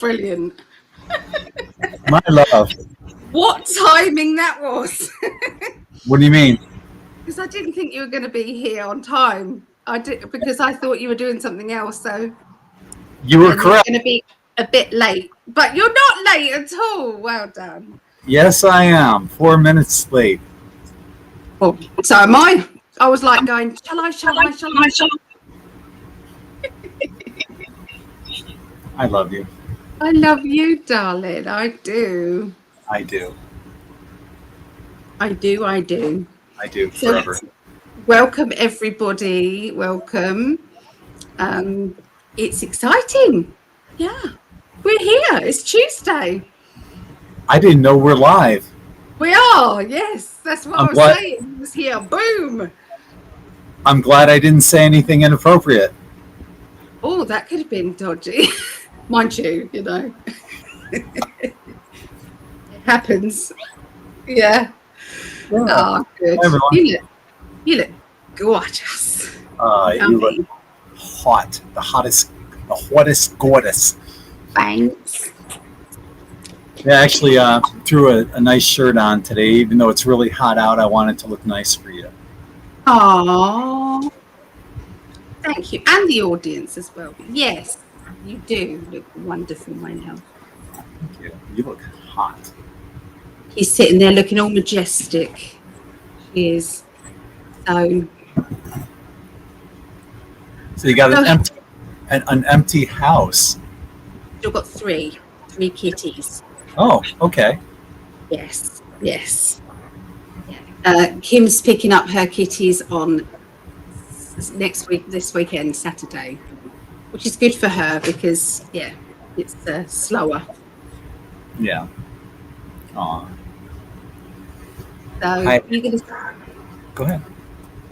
Brilliant. My love. What timing that was. What do you mean? Because I didn't think you were going to be here on time. Because I thought you were doing something else. So you were correct. You're going to be a bit late, but you're not late at all. Well done. Yes, I am. 4 minutes late. Oh, so am I. I was like going, shall I? I love you. I love you, darling. I do. I do. I do. I do forever. So, welcome, everybody. Welcome. It's exciting. Yeah. We're here. It's Tuesday. I didn't know we're live. We are. Yes. That's what I was saying. It was here. Boom. I'm glad I didn't say anything inappropriate. Oh, that could have been dodgy. Mind you, you know. It happens. Yeah. Oh, good. You look gorgeous. You look hot. The hottest goddess. Thanks. Yeah, actually threw a nice shirt on today. Even though it's really hot out, I wanted to look nice for you. Aww. Thank you. And the audience as well. Yes, you do look wonderful, my love. Thank you. You look hot. He's sitting there looking all majestic. She is. So you got an empty house. Still got three kitties. Oh, okay. Yes. Kim's picking up her kitties on this weekend, Saturday, which is good for her because it's slower. Yeah. Aw. So you're gonna go ahead.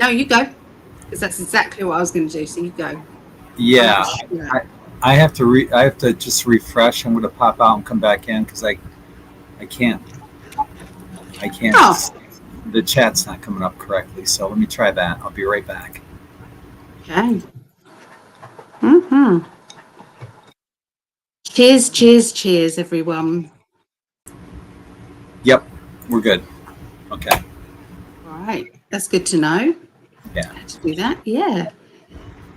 No, you go, because that's exactly what I was going to do. So you go. Yeah, I have to just refresh. I'm going to pop out and come back in because I can't. Oh. The chat's not coming up correctly. So let me try that. I'll be right back. Okay. Cheers, everyone. Yep, we're good. Okay. All right, that's good to know. Yeah. To do that, yeah.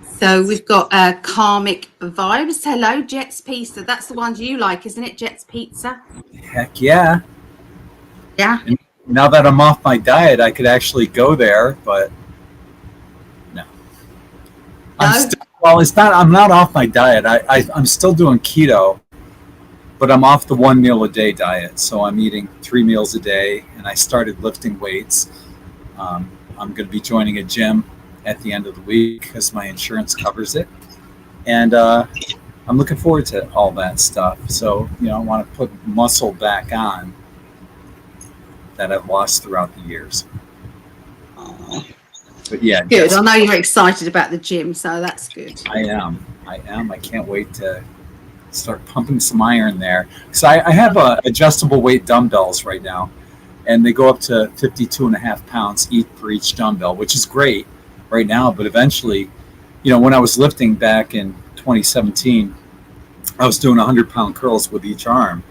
So we've got Karmic Vibes. Hello, Jet's Pizza. That's the ones you like, isn't it, Jet's Pizza? Heck yeah. Yeah. And now that I'm off my diet, I could actually go there, but no. I'm not off my diet. I'm still doing keto, but I'm off the 1 meal a day diet. So I'm eating 3 meals a day, and I started lifting weights. I'm going to be joining a gym at the end of the week because my insurance covers it. And I'm looking forward to all that stuff. So, I want to put muscle back on that I've lost throughout the years. But yeah. Good. I know you're excited about the gym, so that's good. I am. I can't wait to start pumping some iron there. So I have adjustable weight dumbbells right now, and they go up to 52.5 pounds for each dumbbell, which is great right now. But eventually, when I was lifting back in 2017, I was doing 100-pound curls with each arm,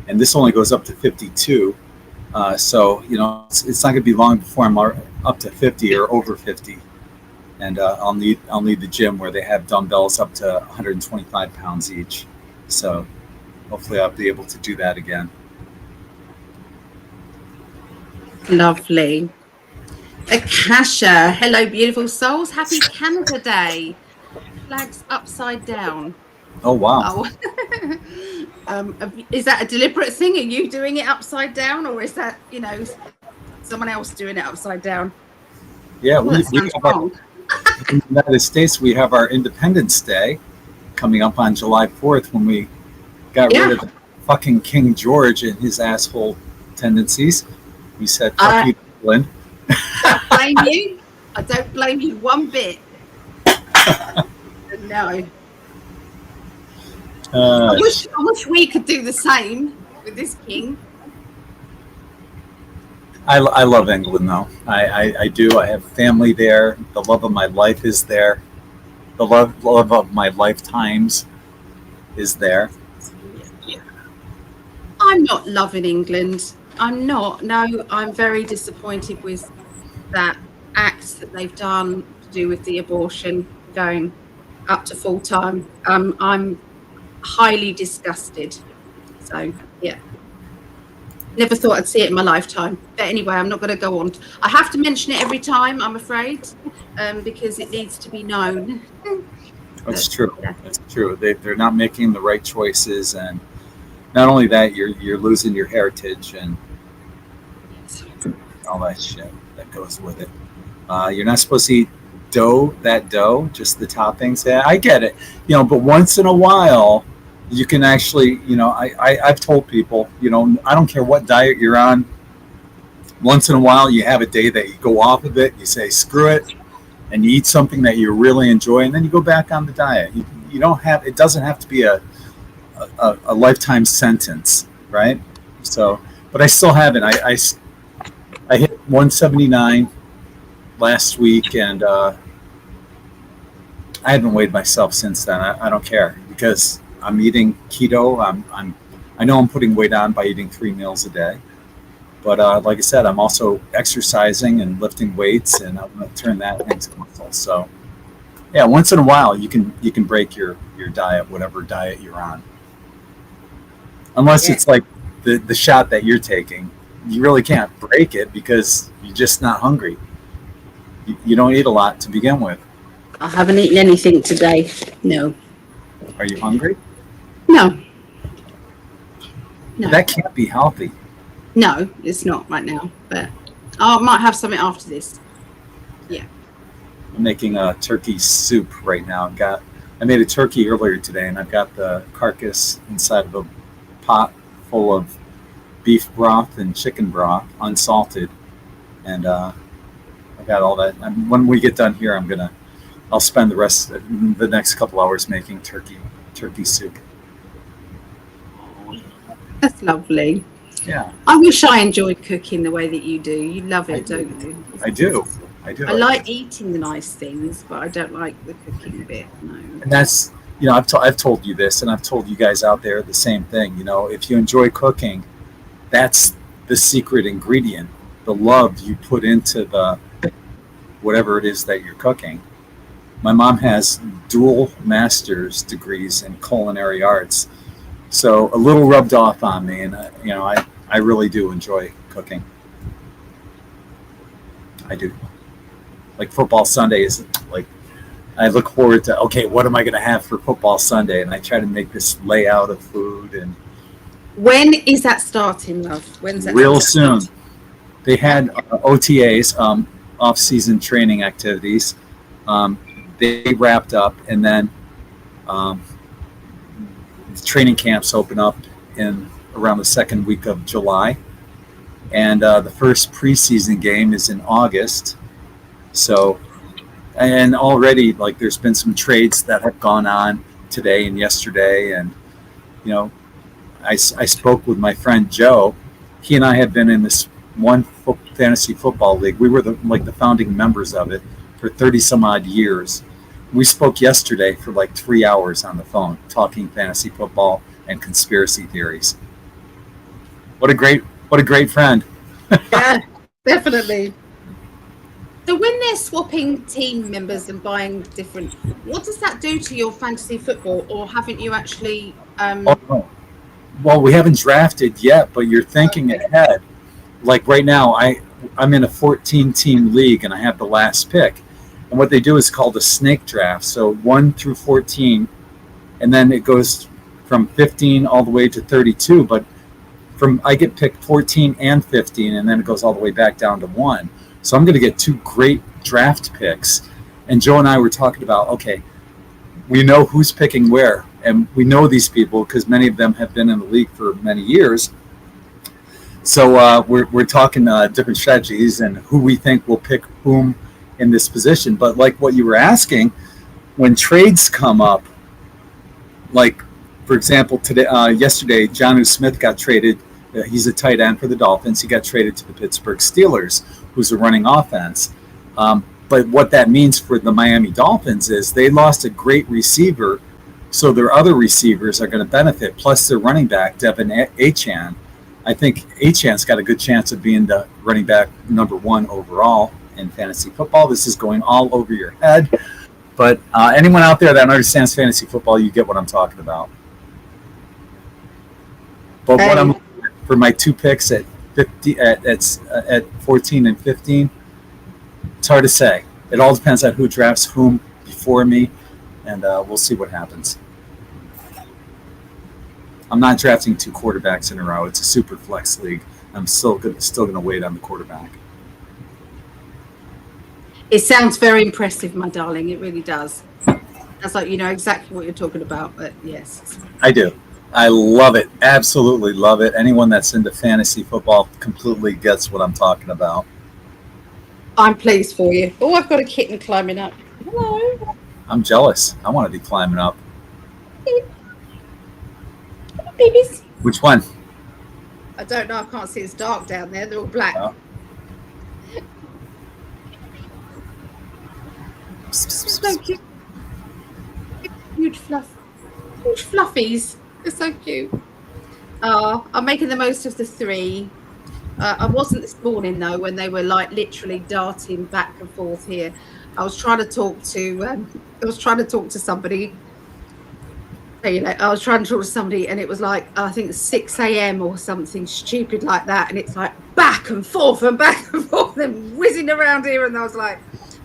and this only goes up to 52. So it's not going to be long before I'm up to 50 or over 50, and I'll need the gym where they have dumbbells up to 125 pounds each. So hopefully I'll be able to do that again. Lovely. Akasha, hello, beautiful souls. Happy Canada Day. Flags upside down. Oh, wow. Is that a deliberate thing? Are you doing it upside down, or is that, someone else doing it upside down? Yeah, in the United States, we have our Independence Day coming up on July 4th when we got rid of the fucking King George and his asshole tendencies. We said, fuck you, England. I don't blame you one bit. No. I wish we could do the same with this king. I love England, though. I do. I have family there. The love of my life is there. The love of my lifetimes is there. I'm not loving England. I'm not. No, I'm very disappointed with that act that they've done to do with the abortion going up to full time. I'm highly disgusted. So, yeah. Never thought I'd see it in my lifetime. But anyway, I'm not going to go on. I have to mention it every time, I'm afraid, because it needs to be known. That's true. That's true. They're not making the right choices, and not only that, you're losing your heritage and all that shit that goes with it. You're not supposed to eat dough, just the toppings. Yeah, I get it. But once in a while, you can actually, I've told people, I don't care what diet you're on. Once in a while, you have a day that you go off of it. You say, screw it. And you eat something that you really enjoy, and then you go back on the diet. You don't have, it doesn't have to be a lifetime sentence, right? So, but I still haven't. I hit 179 last week, and I haven't weighed myself since then. I don't care, because I'm eating keto. I know I'm putting weight on by eating 3 meals a day. But like I said, I'm also exercising and lifting weights, and I'm going to turn that into muscle. So, yeah, once in a while, you can break your diet, whatever diet you're on. Unless it's like the shot that you're taking, you really can't break it because you're just not hungry. You don't eat a lot to begin with. I haven't eaten anything today. No. Are you hungry? No. That can't be healthy. No, it's not right now, but I might have something after this. Yeah. I'm making a turkey soup right now. I made a turkey earlier today, and I've got the carcass inside of a pot full of beef broth and chicken broth, unsalted, and I got all that. And when we get done here, I'll spend the next couple hours making turkey soup. That's lovely. Yeah. I wish I enjoyed cooking the way that you do. You love it, don't you? I do. I like eating the nice things, but I don't like the cooking bit. No. And that's, I've told you this, and I've told you guys out there the same thing. If you enjoy cooking, that's the secret ingredient. The love you put into the whatever it is that you're cooking. My mom has dual master's degrees in culinary arts, so a little rubbed off on me, and I really do enjoy cooking. I do. Like football Sunday is like, I look forward to, okay, what am I going to have for football Sunday? And I try to make this layout of food. And when is that starting, love? When's that? Real soon. They had OTAs, off-season training activities. They wrapped up, and then the training camps open up in around the second week of July. And the first preseason game is in August. So, and already, like, there's been some trades that have gone on today and yesterday. And, I spoke with my friend Joe. He and I have been in this one fantasy football league. We were the founding members of it for 30 some odd years. We spoke yesterday for like 3 hours on the phone, talking fantasy football and conspiracy theories. What a great friend. Yeah, definitely. So when they're swapping team members and buying different, what does that do to your fantasy football? Or haven't you actually? Well, we haven't drafted yet, but you're thinking ahead. Like right now, I'm in a 14-team league, and I have the last pick. And what they do is called a snake draft. So 1 through 14, and then it goes from 15 all the way to 32. But I get picked 14 and 15, and then it goes all the way back down to 1. So I'm going to get 2 great draft picks. And Joe and I were talking about, okay, we know who's picking where, and we know these people because many of them have been in the league for many years. So we're talking different strategies and who we think will pick whom in this position. But like what you were asking, when trades come up, like, for example, yesterday, Jonnu Smith got traded. He's a tight end for the Dolphins. He got traded to the Pittsburgh Steelers, who's a running offense. But what that means for the Miami Dolphins is they lost a great receiver So their other receivers are going to benefit, plus their running back, Devin Achane. I think Achane's got a good chance of being the running back number 1 overall in fantasy football. This is going all over your head. But anyone out there that understands fantasy football, you get what I'm talking about. But what I'm for my 2 picks at 50, at 14 and 15, it's hard to say. It all depends on who drafts whom before me, and we'll see what happens. I'm not drafting 2 quarterbacks in a row. It's a super flex league. I'm still going to wait on the quarterback. It sounds very impressive, my darling. It really does. That's like, you know exactly what you're talking about, but yes. I do. I love it. Absolutely love it. Anyone that's into fantasy football completely gets what I'm talking about. I'm pleased for you. Oh, I've got a kitten climbing up. Hello. I'm jealous. I want to be climbing up. Babies. Which one? I don't know. I can't see. It's dark down there. They're all black. Oh. So cute. Huge fluffies. They're so cute. I'm making the most of the 3. I wasn't this morning though when they were like literally darting back and forth here. I was trying to talk to somebody. You know, I was trying to talk to somebody, and it was like I think 6 a.m. or something stupid like that, and it's like back and forth and whizzing around here, and I was like,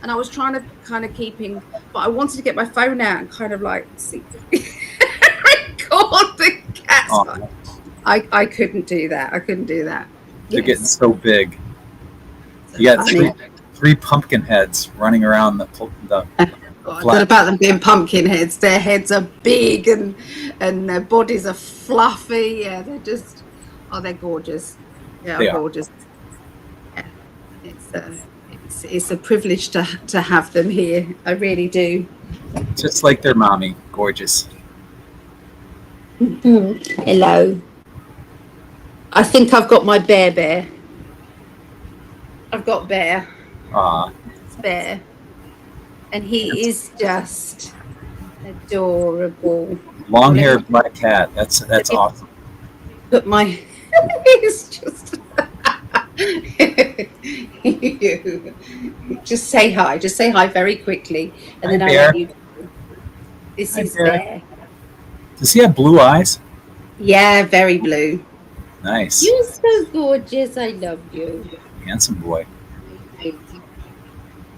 and I was trying to kind of keep him, but I wanted to get my phone out and kind of like see, record the cats. Oh. I couldn't do that. They're getting so big. You got 3 pumpkin heads running around the what about them being pumpkin heads? Their heads are big and their bodies are fluffy. Yeah, they're just they're gorgeous. Yeah, they gorgeous. Yeah. It's a privilege to have them here. I really do. Just like their mommy, gorgeous. Hello. I think I've got my bear. I've got Bear. It's Bear. And he is just adorable. Long-haired black cat. That's awesome. But he's just just say hi. Just say hi very quickly, and then I'll let you. This is Bear. Does he have blue eyes? Yeah, very blue. Nice. You're so gorgeous. I love you. Handsome boy.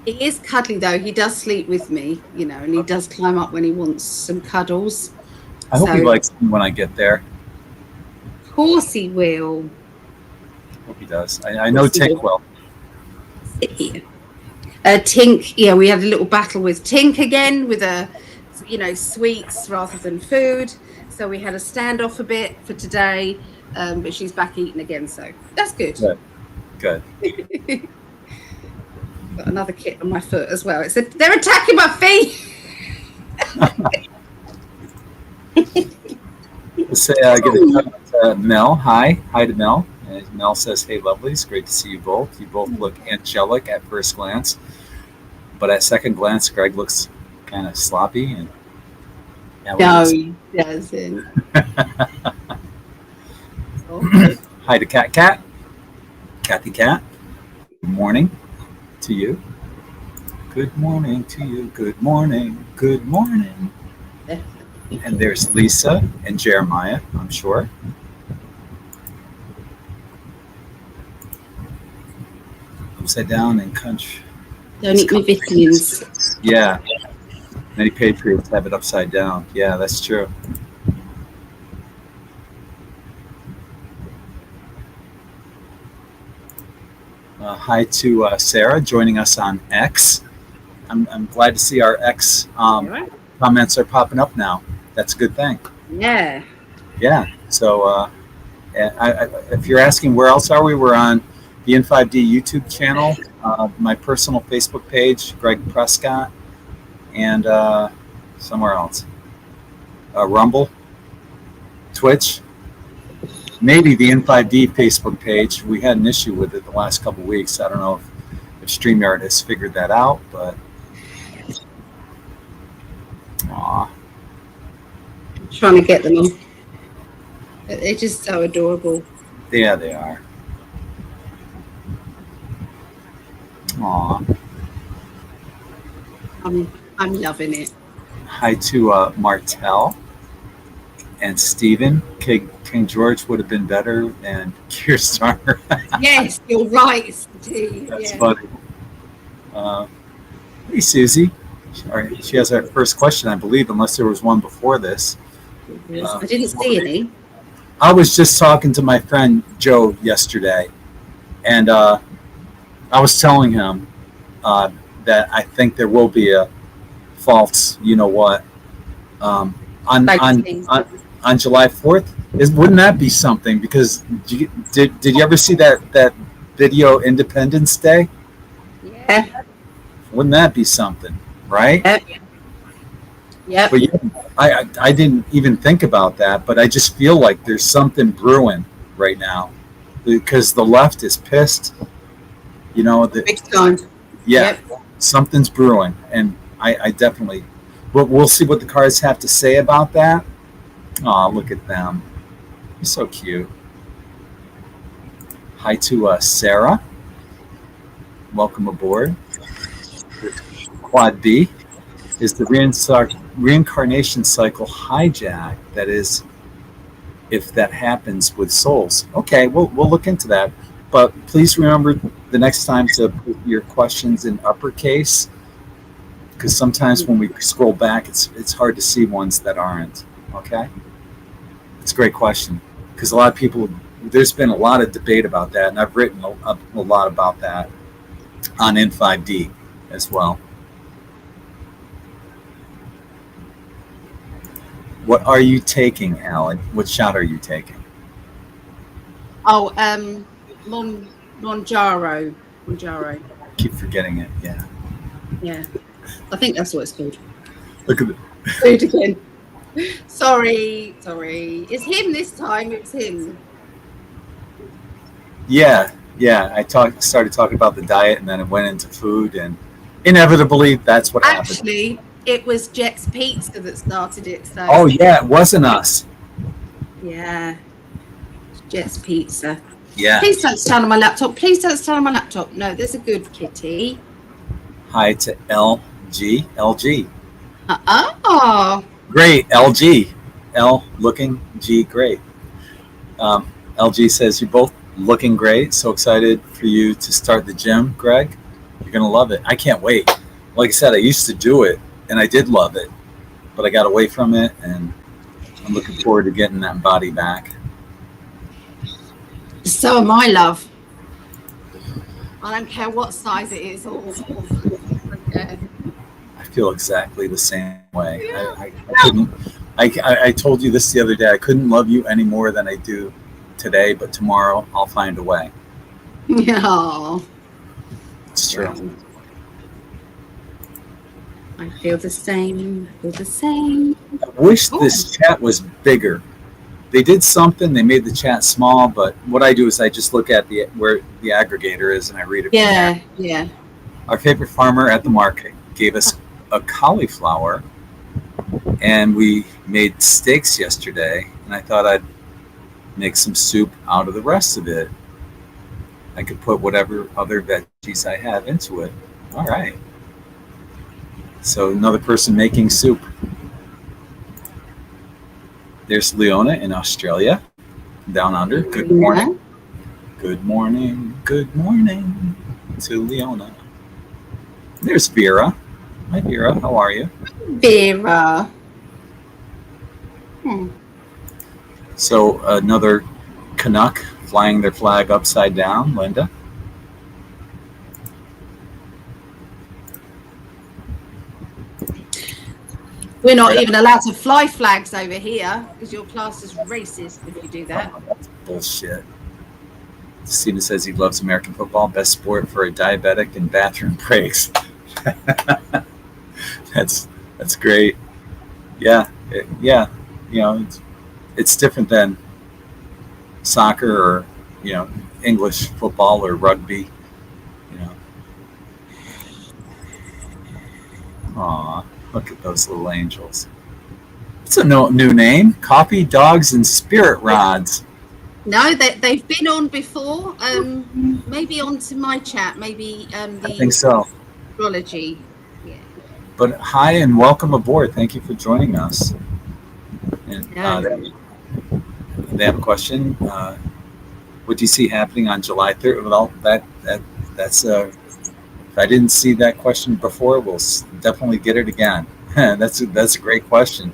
He is cuddly though. He does sleep with me, you know, and he does climb up when he wants some cuddles. I hope he likes me when I get there. Of course he will. I hope he does. I know Tink will. Sit here. Tink, yeah, we had a little battle with Tink again with sweets rather than food. So we had a standoff a bit for today, but she's back eating again, so that's good. Good. Got another kit on my foot as well. They're attacking my feet. Let's say I get a shout out to Mel. Hi to Mel. And Mel says, "Hey, lovelies, great to see you both. You both look angelic at first glance, but at second glance, Greg looks kind of sloppy." And no, he doesn't. Hi to Kathy Cat. Good morning to you. Good morning to you. Good morning. Good morning. And there's Lisa and Jeremiah, I'm sure. Upside down and country. Don't eat my vitamins. Yeah. Many patriots have it upside down. Yeah, that's true. Hi to Sarah joining us on X. I'm glad to see our X comments are popping up now. That's a good thing. Yeah. Yeah. So if you're asking where else are we, we're on the In5d YouTube channel, my personal Facebook page, Greg Prescott, and somewhere else. Rumble, Twitch, maybe the In5d Facebook page. We had an issue with it the last couple of weeks. I don't know if StreamYard has figured that out, but Trying to get them all. They're just so adorable. Yeah, they are. Aw. I'm loving it. Hi to Martel and Steven. King George would have been better than Keir Starmer. Yes, you're right, Steve. That's Yeah. funny. Hey, Susie. She has our first question, I believe, unless there was one before this. I didn't see any. I was just talking to my friend Joe yesterday, and I was telling him that I think there will be a false, you know what, on July 4th. Wouldn't that be something? Because did you ever see that video Independence Day? Yeah. Wouldn't that be something, right? Yep. But I didn't even think about that, but I just feel like there's something brewing right now because the left is pissed. You know, Big time. Yeah, Yep. something's brewing, and I definitely. But we'll see what the cards have to say about that. Oh, look at them. You're so cute. Hi to Sarah. Welcome aboard. Quad B is the reincarnation cycle hijack. That is, if that happens with souls. Okay, we'll look into that. But please remember the next time to put your questions in uppercase, because sometimes when we scroll back, it's hard to see ones that aren't. Okay, it's a great question because a lot of people. There's been a lot of debate about that, and I've written a lot about that on In5d as well. What are you taking, Alan? What shot are you taking? Oh, Monjaro. I keep forgetting it. Yeah. Yeah. I think that's what it's called. Look at it. Food again. Sorry. It's him this time. It's him. Yeah. I started talking about the diet, and then it went into food, and inevitably, that's what happened. Actually, it was Jet's Pizza that started it. So. Oh yeah, it wasn't us. Yeah. Jet's Pizza. Yeah. Please don't stand on my laptop. No, there's a good kitty. Hi to LG. Oh. Great, LG. L looking, G great. LG says you're both looking great. So excited for you to start the gym, Greg. You're gonna love it. I can't wait. Like I said, I used to do it, and I did love it, but I got away from it, and I'm looking forward to getting that body back. So am I, love. I don't care what size it is. Okay. I feel exactly the same way. Yeah. I couldn't. I told you this the other day. I couldn't love you any more than I do today, but tomorrow I'll find a way. Yeah. It's true. I feel the same. I wish this chat was bigger. They did something. They made the chat small, but what I do is I just look at where the aggregator is and I read it. Yeah. Our favorite farmer at the market gave us a cauliflower, and we made steaks yesterday, and I thought I'd make some soup out of the rest of it. I could put whatever other veggies I have into it. All right. So another person making soup. There's Leona in Australia, down under. Good morning. Good morning to Leona. There's Vera. Hi, Vera. How are you? Vera. So another Canuck flying their flag upside down, Linda. We're not even allowed to fly flags over here because you're classed as racist if you do that. Oh, that's bullshit. Steven says he loves American football. Best sport for a diabetic and bathroom breaks. That's great. Yeah. You know, it's different than soccer or English football or rugby. Aw, look at those little angels. It's a new name. Coffee, Dogs, and Spirit Rods. No, they've been on before. Maybe onto my chat. Maybe I think so. Astrology. Yeah. But hi and welcome aboard. Thank you for joining us. And, they have a question. What do you see happening on July 3rd? Well, that's if I didn't see that question before, we'll definitely get it again. That's a great question.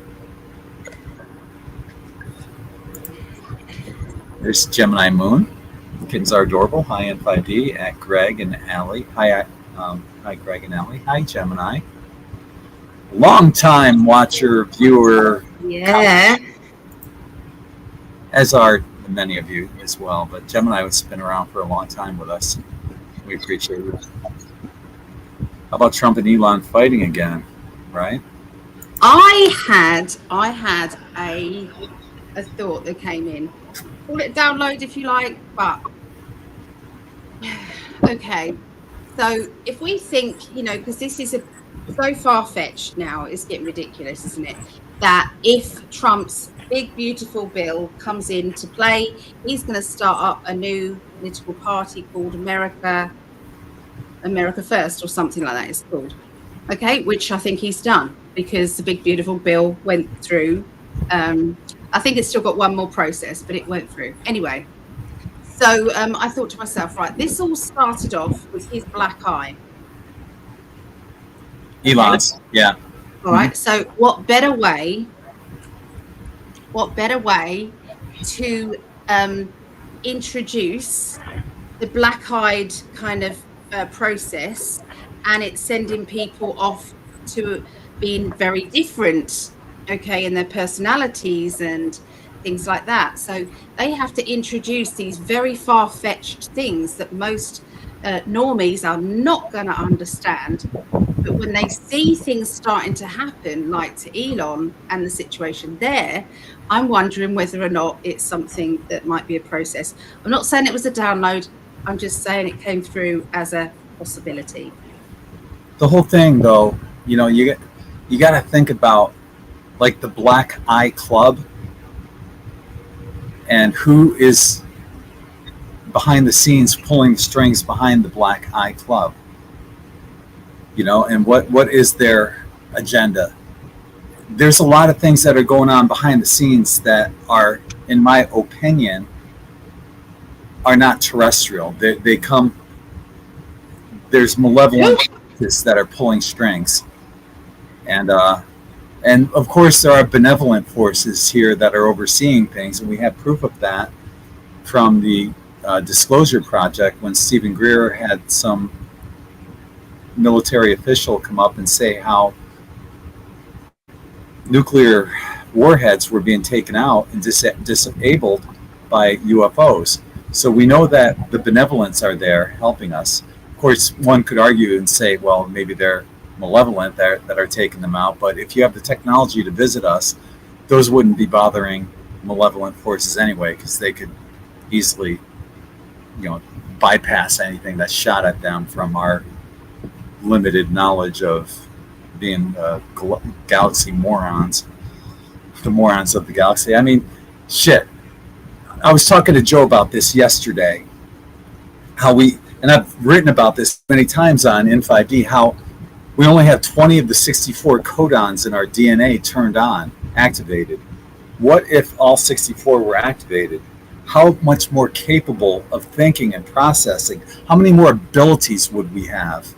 There's Gemini Moon. Kittens are adorable. Hi, In5d at Gregg and Ali. Hi, Gregg and Ali. Hi, Gemini. Long time watcher, viewer. Yeah. As are many of you as well. But Gemini has been around for a long time with us. We appreciate it. How about Trump and Elon fighting again? Right? I had a thought that came in. Call it download if you like, but okay. So if we think, because this is so far-fetched now, it's getting ridiculous, isn't it? That if Trump's big, beautiful bill comes into play, he's going to start up a new political party called America First or something like that it's called. Okay, which I think he's done because the big, beautiful bill went through. I think it's still got one more process, but it went through. Anyway, so I thought to myself, right, this all started off with his black eye. Elon's, okay. Yeah. All right, so what better way to introduce the black-eyed kind of process, and it's sending people off to being very different, okay, in their personalities and things like that. So they have to introduce these very far-fetched things that most normies are not going to understand. But when they see things starting to happen, like to Elon and the situation there, I'm wondering whether or not it's something that might be a process. I'm not saying it was a download. I'm just saying it came through as a possibility. The whole thing, though, you got to think about like the Black Eye Club and who is behind the scenes pulling the strings behind the Black Eye Club, and what is their agenda. There's a lot of things that are going on behind the scenes that are, in my opinion, are not terrestrial. They come, there's malevolent forces that are pulling strings. And of course there are benevolent forces here that are overseeing things, and we have proof of that from the Disclosure Project when Stephen Greer had some military official come up and say how nuclear warheads were being taken out and disabled by UFOs. So we know that the benevolents are there helping us. Of course, one could argue and say, well, maybe they're malevolent that are taking them out, but if you have the technology to visit us, those wouldn't be bothering malevolent forces anyway, because they could easily bypass anything that's shot at them from our limited knowledge of being galaxy morons, the morons of the galaxy. I mean, shit. I was talking to Joe about this yesterday, and I've written about this many times on In5d, how we only have 20 of the 64 codons in our DNA turned on, activated. What if all 64 were activated? How much more capable of thinking and processing? How many more abilities would we have?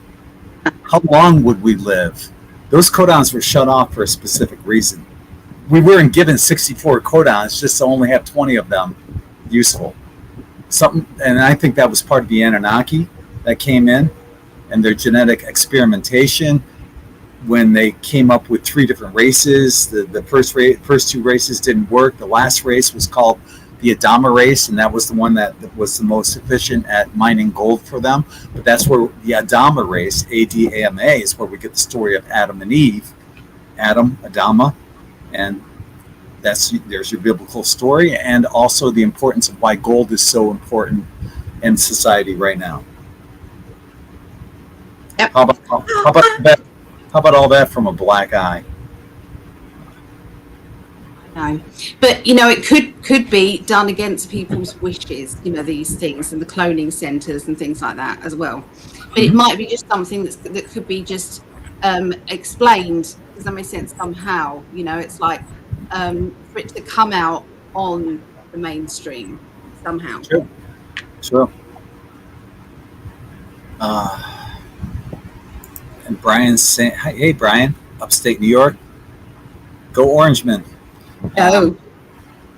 How long would we live? Those codons were shut off for a specific reason. We weren't given 64 codons just to only have 20 of them useful. And I think that was part of the Anunnaki that came in and their genetic experimentation when they came up with 3 different races. The first 2 races didn't work. The last race was called the Adama race, and that was the one that was the most efficient at mining gold for them. But that's where the Adama race, ADAMA, is where we get the story of Adam and Eve. Adam, Adama, and there's your biblical story, and also the importance of why gold is so important in society right now. Yep. How about all that from a black eye? No, but it could be done against people's wishes. These things and the cloning centres and things like that as well. But it might be just something that could be just explained. Does that make sense somehow? It's like for it to come out on the mainstream somehow. Sure. And Brian's saying, "Hey, Brian, upstate New York, go Orangemen."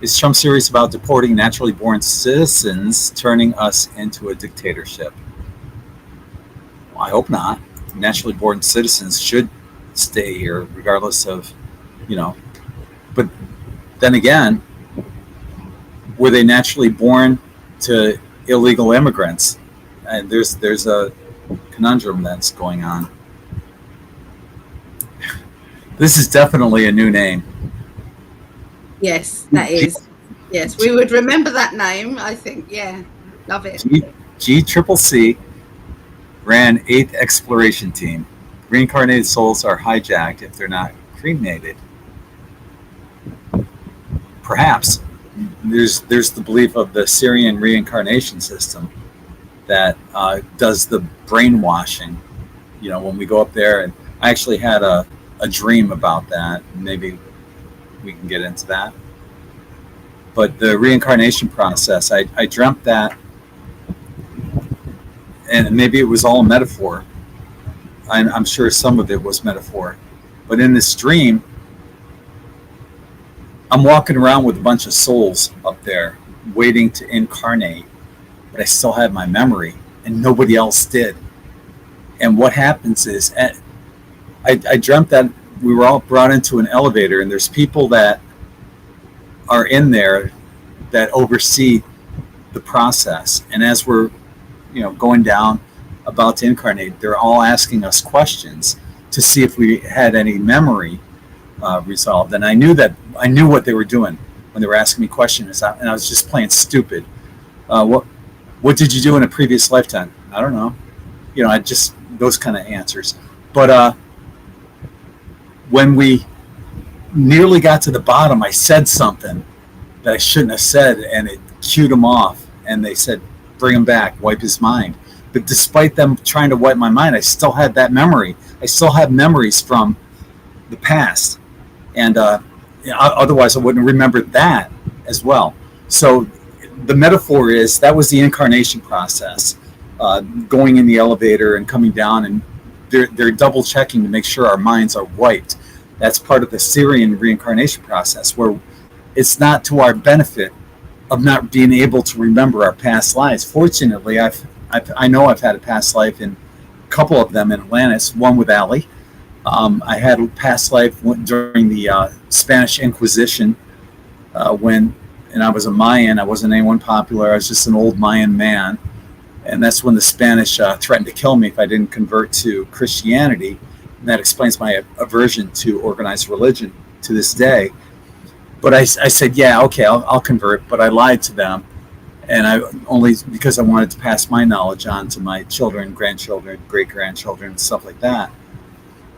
Is Trump serious about deporting naturally born citizens, turning us into a dictatorship? Well, I hope not. Naturally born citizens should stay here, regardless of, But then again, were they naturally born to illegal immigrants? And there's a conundrum that's going on. This is definitely a new name. Yes, that is. Yes, we would remember that name, I think. Yeah, love it. GCCC ran 8th Exploration Team. Reincarnated souls are hijacked if they're not cremated. Perhaps. There's the belief of the Syrian reincarnation system that does the brainwashing. When we go up there, and I actually had a dream about that. Maybe we can get into that. But the reincarnation process, I dreamt that, and maybe it was all a metaphor. I'm sure some of it was metaphor. But in this dream, I'm walking around with a bunch of souls up there waiting to incarnate, but I still had my memory, and nobody else did. And what happens is, I dreamt that we were all brought into an elevator, and there's people that are in there that oversee the process. And as we're, going down, about to incarnate, they're all asking us questions to see if we had any memory resolved. And I knew what they were doing when they were asking me questions, and I was just playing stupid. What did you do in a previous lifetime? I don't know. I just, those kind of answers. But when we nearly got to the bottom, I said something that I shouldn't have said, and it cued him off. And they said, "Bring him back, wipe his mind." But despite them trying to wipe my mind, I still had that memory. I still have memories from the past, and otherwise I wouldn't have remembered that as well. So the metaphor is that was the incarnation process, going in the elevator and coming down, and they're double checking to make sure our minds are wiped. That's part of the Syrian reincarnation process, where it's not to our benefit of not being able to remember our past lives. Fortunately, I know I've had a past life in a couple of them in Atlantis, one with Ali. I had a past life during the Spanish Inquisition and I was a Mayan. I wasn't anyone popular. I was just an old Mayan man. And that's when the Spanish threatened to kill me if I didn't convert to Christianity. And that explains my aversion to organized religion to this day. But I said, yeah, okay, I'll convert. But I lied to them. And I only because I wanted to pass my knowledge on to my children, grandchildren, great-grandchildren, stuff like that.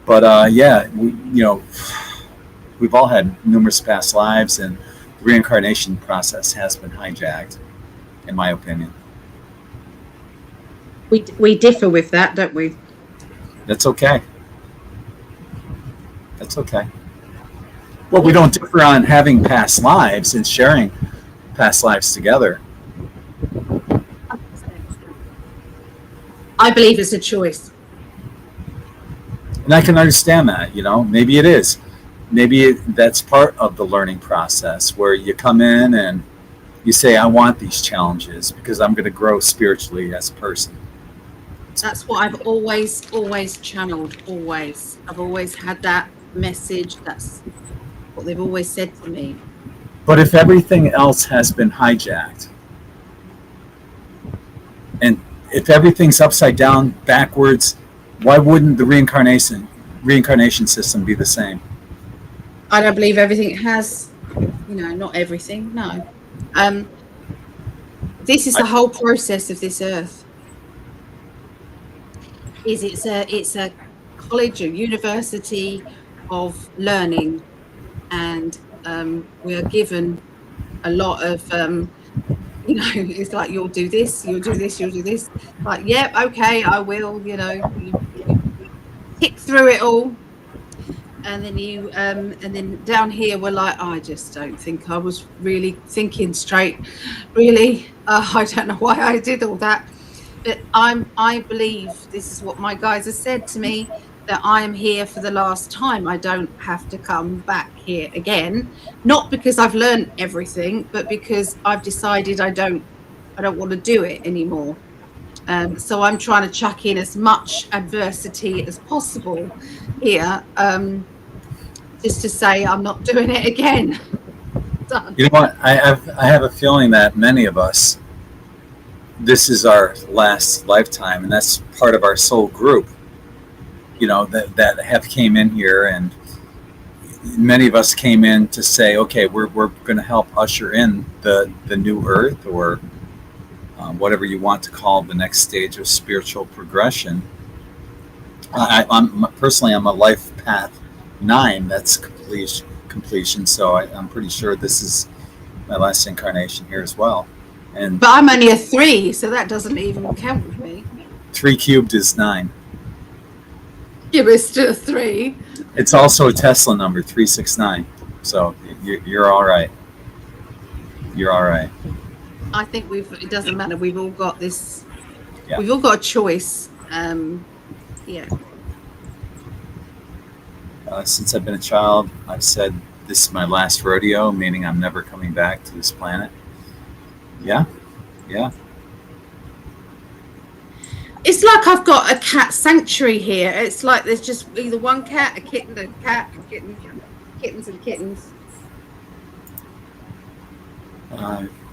But yeah, we've all had numerous past lives, and the reincarnation process has been hijacked, in my opinion. We differ with that, don't we? That's okay. That's okay. Well, we don't differ on having past lives and sharing past lives together. I believe it's a choice. And I can understand that, maybe it is. Maybe that's part of the learning process where you come in and you say, I want these challenges because I'm going to grow spiritually as a person. That's what I've always channeled, always. I've always had that message. That's what they've always said to me. But if everything else has been hijacked, and if everything's upside down, backwards, why wouldn't the reincarnation system be the same? I don't believe everything has, not everything, no. This is the whole process of this earth. It's a college or university of learning, and we are given a lot of, it's like, you'll do this, you'll do this, you'll do this. Like, yep, okay, I will. You tick through it all, and then and then down here we're like, I just don't think I was really thinking straight. Really, I don't know why I did all that, but I believe this is what my guys have said to me, that I am here for the last time. I don't have to come back here again, not because I've learned everything, but because I've decided I don't want to do it anymore. So I'm trying to chuck in as much adversity as possible here, just to say I'm not doing it again. Done. You know what? I have a feeling that many of us, this is our last lifetime, and that's part of our soul group. That have came in here, and many of us came in to say, okay, we're going to help usher in the new earth, or whatever you want to call the next stage of spiritual progression. I'm personally, I'm a life path 9. That's completion. So I'm pretty sure this is my last incarnation here as well. But I'm only a 3, so that doesn't even count with me. 3 cubed is 9. Yeah, but it's still a 3. It's also a Tesla number, 369. So you're all right. You're all right. I think it doesn't matter. We've all got this. Yeah. We've all got a choice. Yeah. Since I've been a child, I've said this is my last rodeo, meaning I'm never coming back to this planet. Yeah. It's like I've got a cat sanctuary here. It's like there's just either one cat, a kitten, a cat, a kitten, kittens and kittens.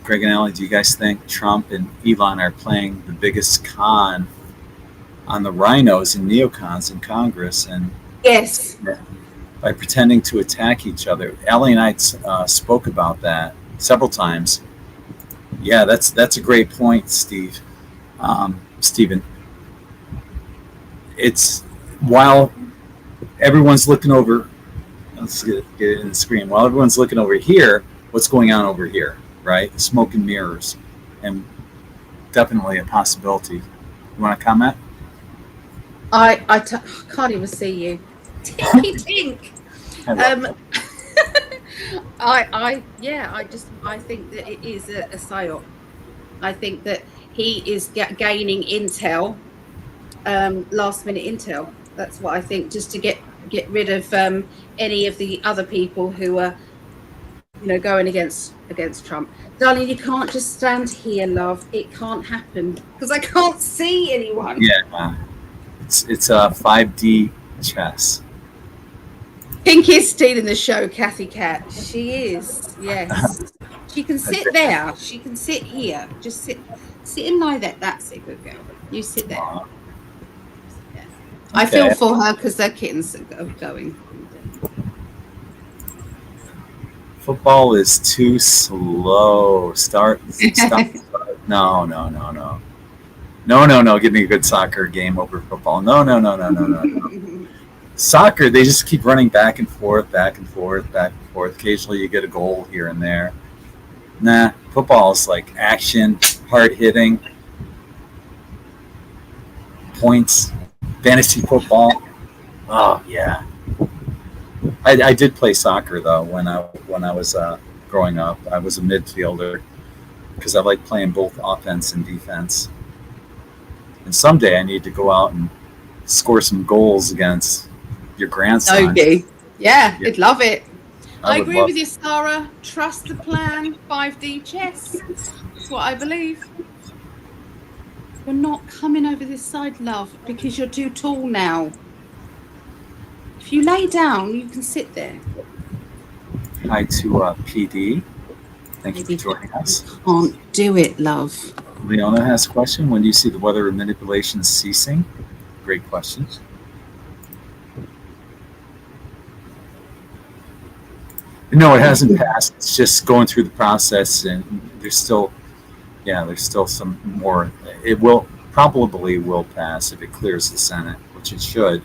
Greg and Ali, do you guys think Trump and Elon are playing the biggest con on the rhinos and neocons in Congress? And yes, by pretending to attack each other. Ali and I spoke about that several times. Yeah, that's a great point, Steve. Stephen. It's while everyone's looking over, let's get it in the screen. While everyone's looking over here, what's going on over here, right? Smoke and mirrors, and definitely a possibility. You want to comment? I can't even see you. Tinky tink. I think that it is a psyop. I think that he is gaining intel, last minute intel. That's what I think, just to get rid of any of the other people who are, going against Trump. Darling, you can't just stand here, love. It can't happen because I can't see anyone. Yeah, it's a 5D chess. Pink is stealing the show, Kathy Cat. She is, yes. She can sit there. She can sit here. Just sit and lie there. That's it, good girl. You sit there. Yeah. I feel for her because their kittens are going. Football is too slow. Stop. No. Give me a good soccer game over football. No. Soccer, they just keep running back and forth. Occasionally you get a goal here and there. Nah, football is like action, hard hitting, points, fantasy football. Oh yeah. I did play soccer though when I was growing up. I was a midfielder because I like playing both offense and defense. And someday I need to go out and score some goals against your grandson. Okay. Yeah, I'd love it. I agree with you, you, Sarah. Trust the plan. 5D chess. That's what I believe. You're not coming over this side, love, because you're too tall now. If you lay down, you can sit there. Hi to PD. Thank you for joining us. Can't do it, love. Leona has a question. When do you see the weather manipulation ceasing? Great question. No, it hasn't passed. It's just going through the process, and there's still some more. It probably will pass if it clears the Senate, which it should.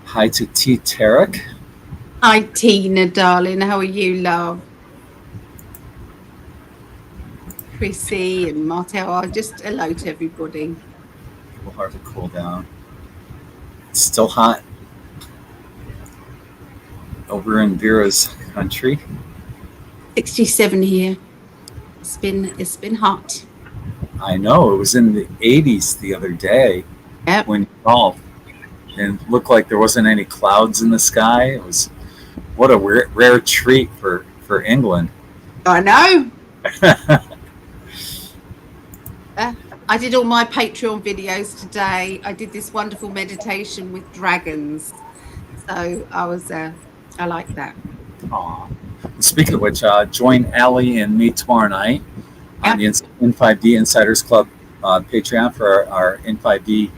Hi to T. Tarek. Hi, Tina, darling. How are you, love? Chrissy and Martel. Just hello to everybody. It will hardly cool down. It's still hot over in Vera's country. 67 here. It's been hot. I know, it was in the 80s the other day. Yep. When you called, and it looked like there wasn't any clouds in the sky. It was what a rare treat for England. I know. I did all my Patreon videos today. I did this wonderful meditation with dragons. So I like that. Aw. Speaking of which, join Ali and me tomorrow night on the In5d Insiders Club Patreon for our In5d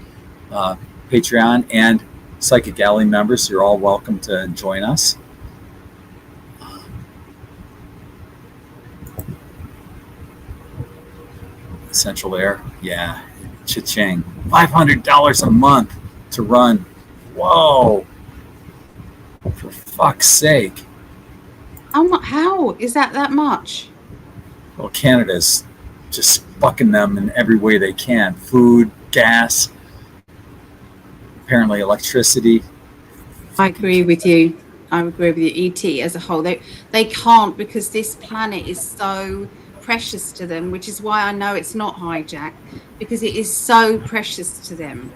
Patreon and PsychicAlly members. You're all welcome to join us. Central Air, yeah, cha-ching. $500 a month to run. Whoa! For fuck's sake. How is that much? Well, Canada's just fucking them in every way they can. Food, gas, apparently electricity. I agree with you. I agree with you. ET as a whole, they can't, because this planet is so precious to them, which is why I know it's not hijacked, because it is so precious to them.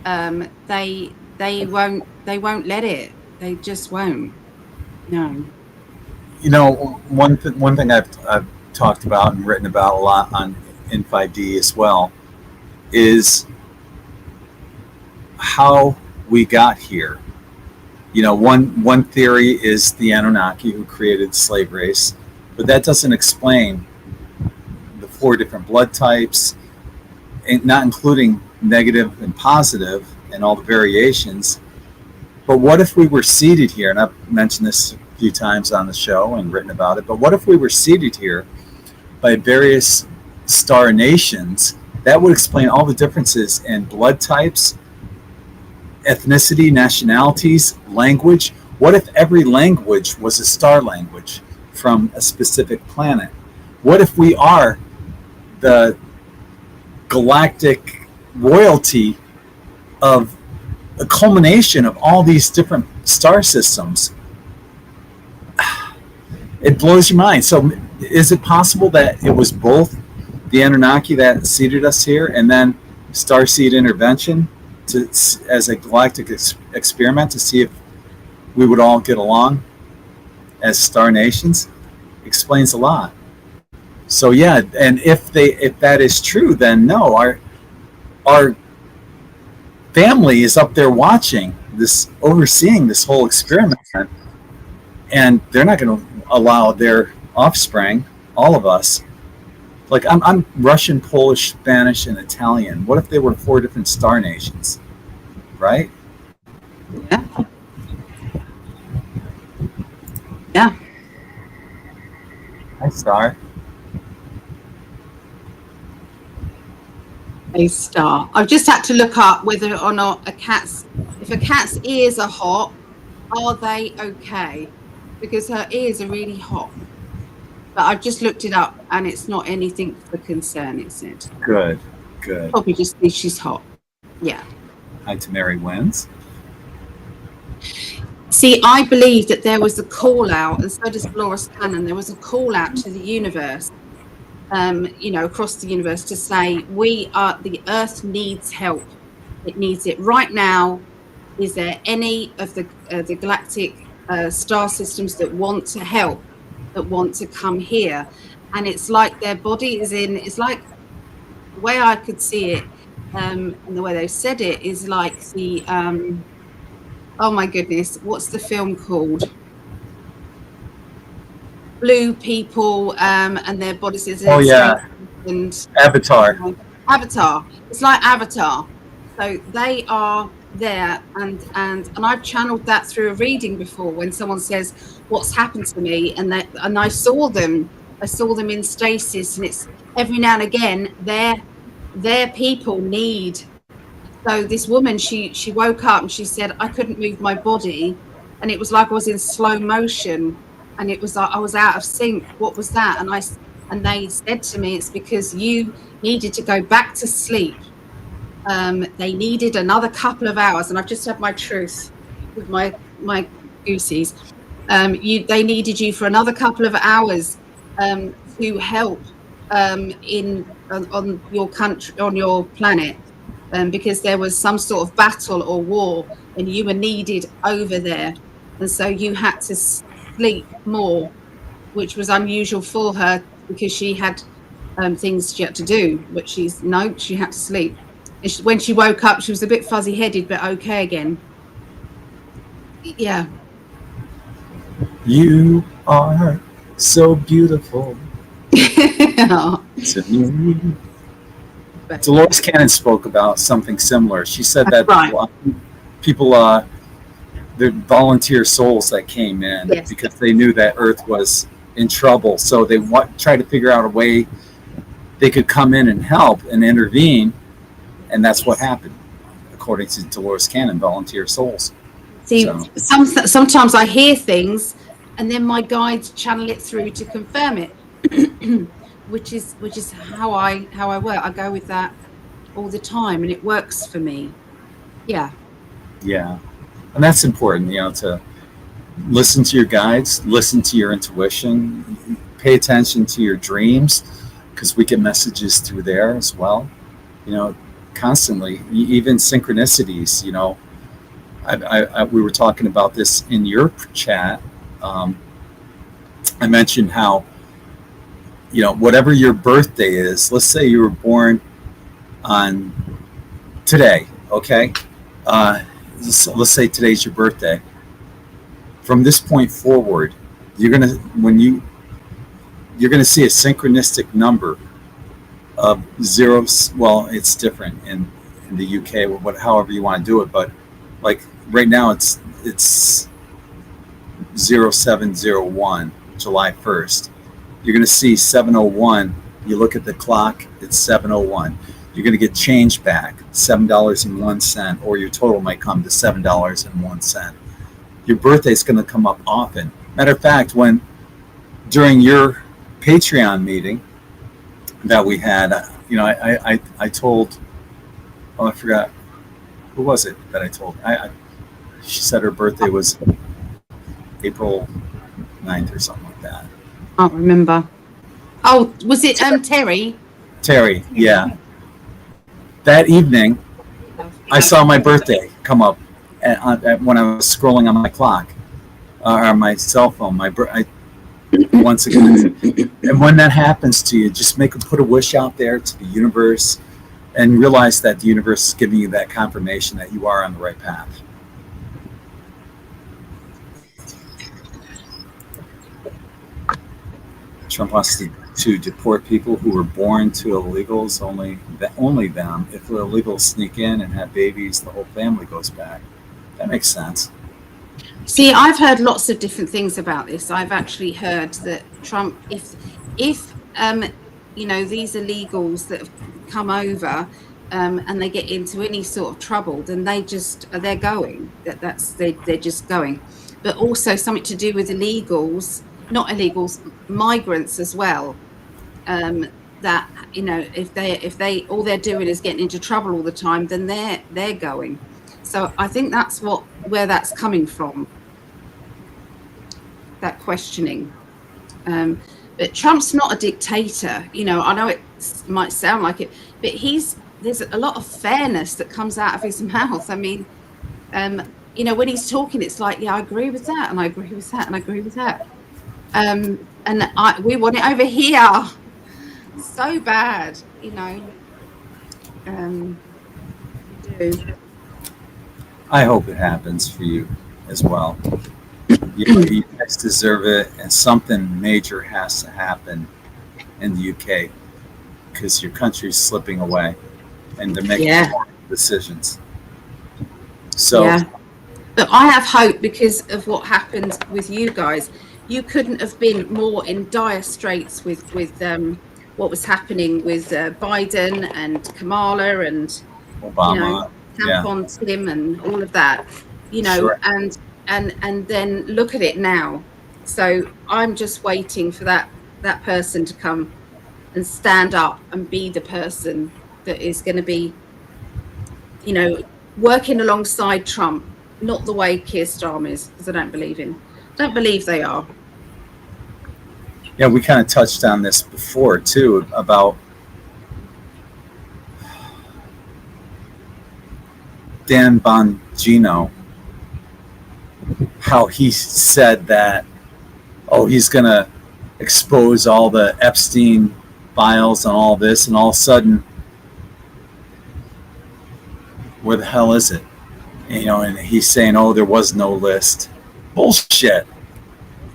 They won't let it. They just won't. No. You know, one thing I've talked about and written about a lot on In5d as well is how we got here. You know, one theory is the Anunnaki who created the slave race, but that doesn't explain the 4 different blood types, and not including negative and positive and all the variations. But what if we were seated here, and I've mentioned this a few times on the show and written about it, but what if we were seated here by various star nations? That would explain all the differences in blood types, ethnicity, nationalities, language. What if every language was a star language from a specific planet? What if we are the galactic royalty of a culmination of all these different star systems? It blows your mind. So is it possible that it was both the Anunnaki that seeded us here and then starseed intervention as a galactic experiment to see if we would all get along as star nations? Explains a lot. So yeah, and if that is true, then no, our family is up there watching this, overseeing this whole experiment, and they're not going to allow their offspring, all of us. Like I'm Russian, Polish, Spanish, and Italian. What if they were 4 different star nations, right? Yeah. Yeah. Hi, Star. A star. I've just had to look up whether or not if a cat's ears are hot, are they okay? Because her ears are really hot. But I've just looked it up, and it's not anything for concern, it said. Good. Probably just think she's hot. Yeah. Hi to Mary Wins. See, I believe that there was a call out, and so does Dolores Cannon. There was a call out to the universe, across the universe, to say the Earth needs help. It needs it right now. Is there any of the galactic star systems that want to help, that want to come here? And it's like their body is in. It's like, the way I could see it, and the way they said it is like the. Oh my goodness, what's the film called? Blue people and their bodies is Oh yeah. And Avatar. Avatar. It's like Avatar. So they are there, and I've channeled that through a reading before when someone says what's happened to me, and I saw them in stasis, and it's every now and again their people need. So this woman, she woke up and she said, I couldn't move my body, and it was like I was in slow motion, and it was like I was out of sync. What was that? And they said to me, it's because you needed to go back to sleep. They needed another couple of hours, and I've just had my truth with my goosies. They needed you for another couple of hours to help on your country, on your planet, because there was some sort of battle or war, and you were needed over there, and so you had to sleep more, which was unusual for her because she had things she had to do, but she had to sleep. When she woke up, she was a bit fuzzy-headed, but okay again. Yeah. You are so beautiful to me. Dolores Cannon spoke about something similar. She said that people the volunteer souls that came in because they knew that Earth was in trouble, so they tried to figure out a way they could come in and help and intervene. And that's what happened, according to Dolores Cannon, volunteer souls. See, sometimes I hear things, and then my guides channel it through to confirm it, which is how I work. I go with that all the time, and it works for me. Yeah. Yeah, and that's important, to listen to your guides, listen to your intuition, pay attention to your dreams, because we get messages through there as well. Constantly, even synchronicities. We were talking about this in your chat. I mentioned how, whatever your birthday is, let's say you were born on today, okay? So let's say today's your birthday. From this point forward, you're gonna see a synchronistic number of zeros. Well, it's different in the UK, however you want to do it, but like right now it's 0701, July 1st. You're going to see 701. You look at the clock, it's 701. You're going to get change back, $7.01, or your total might come to $7.01. Your birthday is going to come up often. Matter of fact, during your Patreon meeting that we had, I told, I forgot, who was it that I told? She said her birthday was April 9th or something like that. I don't remember. Oh, was it Terry? Terry, yeah. That evening, I saw my birthday come up when I was scrolling on my clock, or my cell phone. Once again, and when that happens to you, just put a wish out there to the universe, and realize that the universe is giving you that confirmation that you are on the right path. Trump wants to deport people who were born to illegals, only them. If the illegals sneak in and have babies, the whole family goes back. That makes sense. See, I've heard lots of different things about this. I've actually heard that Trump, if these illegals that have come over and they get into any sort of trouble, then they're going. They're just going. But also something to do with migrants as well. That if they all they're doing is getting into trouble all the time, then they're going. So I think that's where that's coming from. That questioning. But Trump's not a dictator. I know it might sound like it, but there's a lot of fairness that comes out of his mouth. I mean, when he's talking, it's like, yeah, I agree with that, and I agree with that, and I agree with that. And we want it over here so bad, we do. I hope it happens for you as well. You guys deserve it, and something major has to happen in the UK because your country's slipping away, and they're making decisions. So, but I have hope because of what happened with you guys. You couldn't have been more in dire straits with what was happening with Biden and Kamala and Obama, Tampon Tim and all of that, Sure. and then look at it now. So I'm just waiting for that person to come and stand up and be the person that is going to be, you know, working alongside Trump, not the way Keir Starmer is, because I don't believe they are. Yeah, we kind of touched on this before too, about Dan Bongino, how he said that, oh, he's going to expose all the Epstein files and all this, and all of a sudden, where the hell is it? You know, and he's saying, oh, there was no list. Bullshit.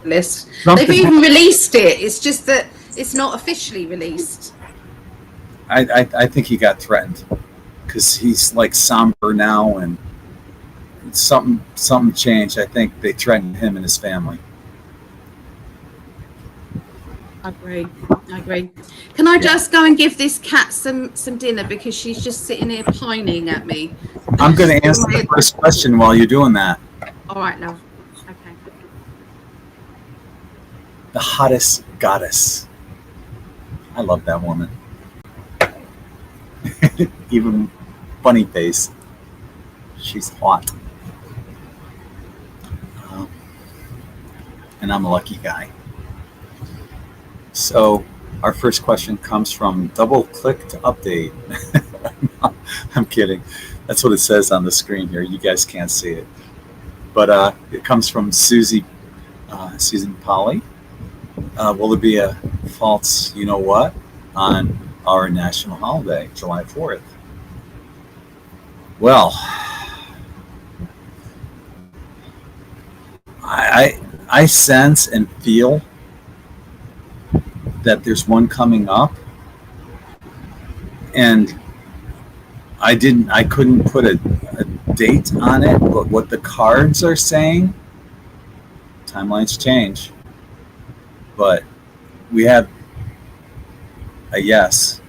List. They've even released it. It's just that it's not officially released. I think he got threatened because he's like somber now, and something changed. I think they threatened him and his family. I agree. Can I just go and give this cat some dinner, because she's just sitting here pining at me? I'm going to answer the first question while you're doing that. All right, love. Okay. The hottest goddess. I love that woman. Even funny face. She's hot. And I'm a lucky guy. So our first question comes from Double Click to Update. I'm kidding. That's what it says on the screen here. You guys can't see it. But it comes from Susan Polly. Will there be a false you-know-what on our national holiday, July 4th? Well, I sense and feel that there's one coming up, and I couldn't put a date on it, but what the cards are saying, timelines change, but we have a yes.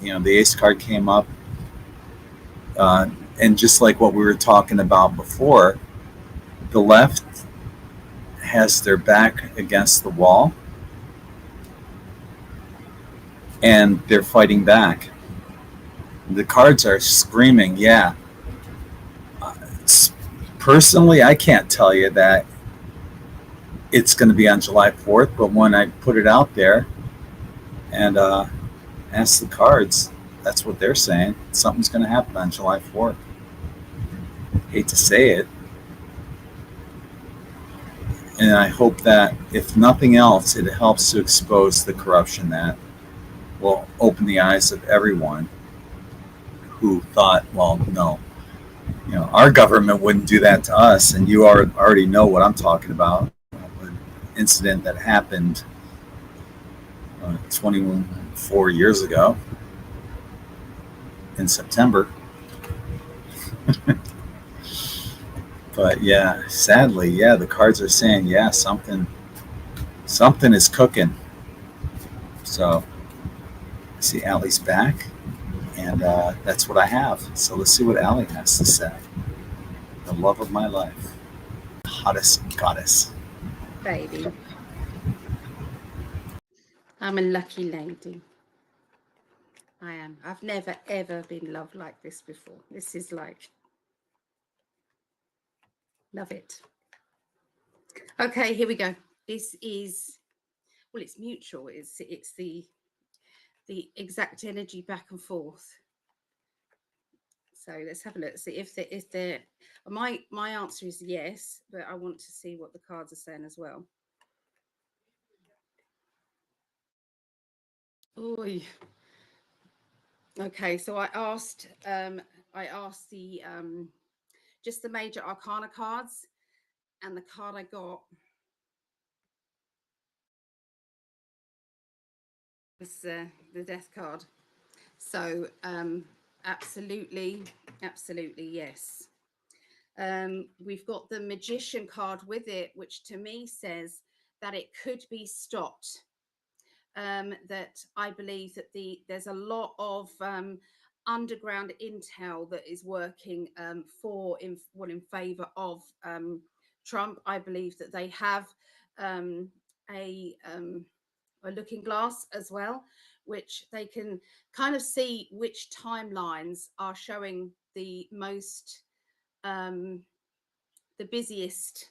You know, the ace card came up, and just like what we were talking about before, the left has their back against the wall, and they're fighting back. The cards are screaming, yeah. Personally, I can't tell you that it's going to be on July 4th, but when I put it out there and ask the cards, that's what they're saying. Something's going to happen on July 4th. Hate to say it. And I hope that, if nothing else, it helps to expose the corruption that will open the eyes of everyone who thought, well, no, you know, our government wouldn't do that to us. And you already know what I'm talking about. An incident that happened 24 years ago in September. But yeah, sadly, yeah, the cards are saying, yeah, something is cooking. So I see Allie's back, and that's what I have. So let's see what Allie has to say. The love of my life, the hottest goddess. Baby. I'm a lucky lady. I am. I've never, ever been loved like this before. This is like, love it. Okay, here we go. This is, well, it's mutual. It's the exact energy back and forth. So let's have a look. See if there. My answer is yes, but I want to see what the cards are saying as well. Oy. Okay, so I asked the just the major arcana cards, and the card I got was the death card. So absolutely yes. We've got the magician card with it, which to me says that it could be stopped. That I believe that there's a lot of underground intel that is working in favor of Trump. I believe that they have a looking glass as well, which they can kind of see which timelines are showing the most the busiest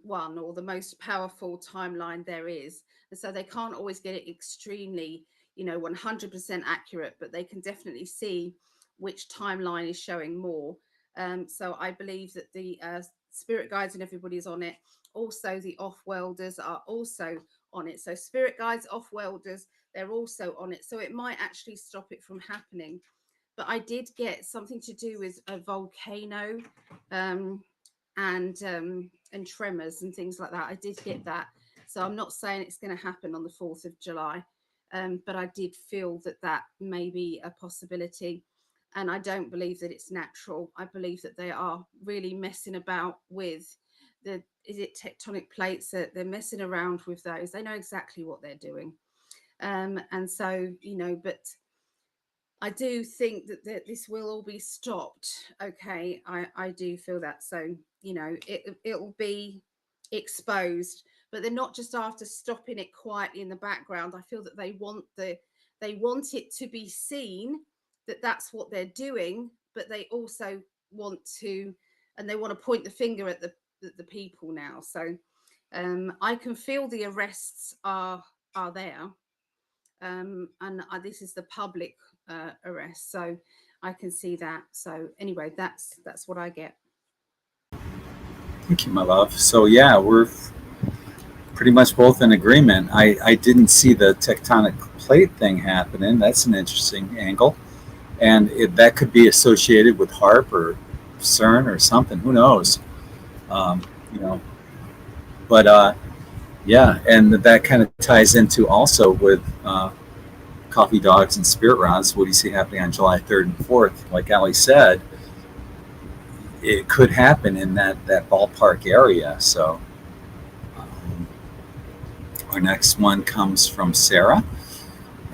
one, or the most powerful timeline there is. And so they can't always get it extremely, 100% accurate, but they can definitely see which timeline is showing more. So I believe that the spirit guides and everybody's on it. Also, the off-worlders are also on it. So spirit guides, off-worlders, they're also on it. So it might actually stop it from happening. But I did get something to do with a volcano, and tremors and things like that. I did get that. So I'm not saying it's going to happen on the 4th of July, but I did feel that that may be a possibility. And I don't believe that it's natural. I believe that they are really messing about with is it tectonic plates? That they're messing around with those. They know exactly what they're doing. And so, but I do think that this will all be stopped. Okay, I do feel that. So, it'll be exposed, but they're not just after stopping it quietly in the background. I feel that they want it to be seen that that's what they're doing, but they also want to, and they want to point the finger at the people now. So I can feel the arrests are there. And this is the public arrest, so I can see that. So anyway, that's what I get. Thank you, my love. So yeah, we're pretty much both in agreement. I didn't see the tectonic plate thing happening. That's an interesting angle, and that could be associated with HARP or CERN or something. Who knows? Um, you know, but yeah, and that kind of ties into also with coffee dogs and spirit rounds. What do you see happening on July 3rd and 4th? Like Ali said, it could happen in that ballpark area. So our next one comes from Sarah,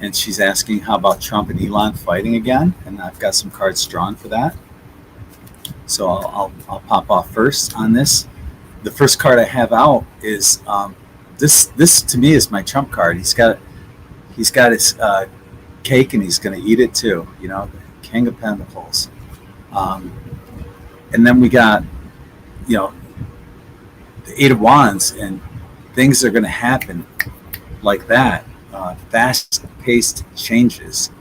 and she's asking, how about Trump and Elon fighting again? And I've got some cards drawn for that. So I'll pop off first on this. The first card I have out is this to me is my Trump card. He's got his cake and he's going to eat it too. The King of Pentacles. And then we got the Eight of Wands, and things are going to happen like that. Fast-paced changes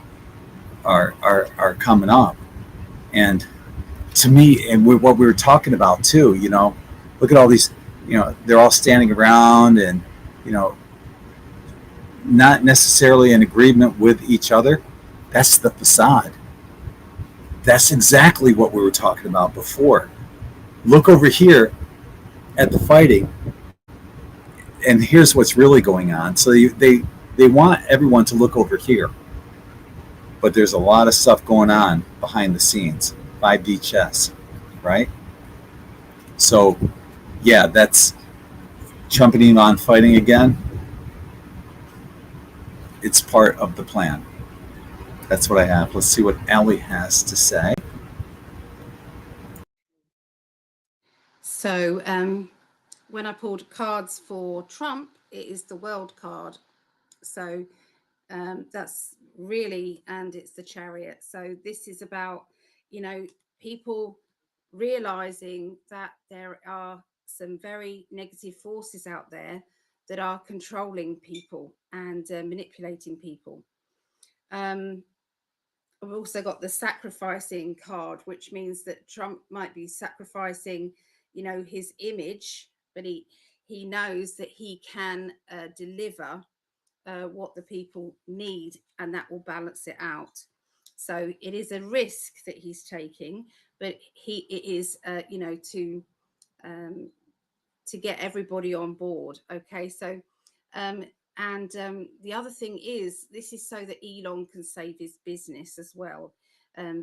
are coming up, and to me, and what we were talking about too. Look at all these. They're all standing around, and not necessarily in agreement with each other. That's the facade. That's exactly what we were talking about before. Look over here at the fighting, and here's what's really going on. So they want everyone to look over here, but there's a lot of stuff going on behind the scenes. 5D chess, right? So yeah, that's Trump and Elon fighting again. It's part of the plan. That's what I have. Let's see what Ali has to say. So when I pulled cards for Trump, it is the World card. So that's really, and it's the Chariot. So this is about, people realizing that there are some very negative forces out there that are controlling people and manipulating people. I've also got the sacrificing card, which means that Trump might be sacrificing, his image, but he knows that he can deliver what the people need, and that will balance it out. So it is a risk that he's taking, but it is, to get everybody on board. Okay, so the other thing is, this is so that Elon can save his business as well,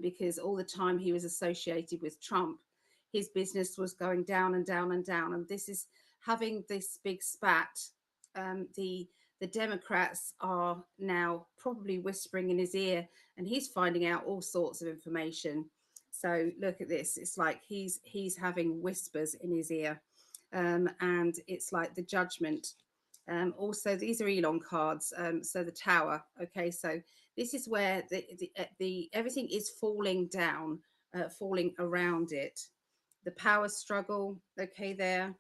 because all the time he was associated with Trump, his business was going down and down and down. And this is having this big spat. The Democrats are now probably whispering in his ear, and he's finding out all sorts of information. So look at this. It's like he's having whispers in his ear. and it's like the Judgment. Also, these are Elon cards. So the Tower. Okay, so this is where the everything is falling down, falling around it. The power struggle. Okay, there,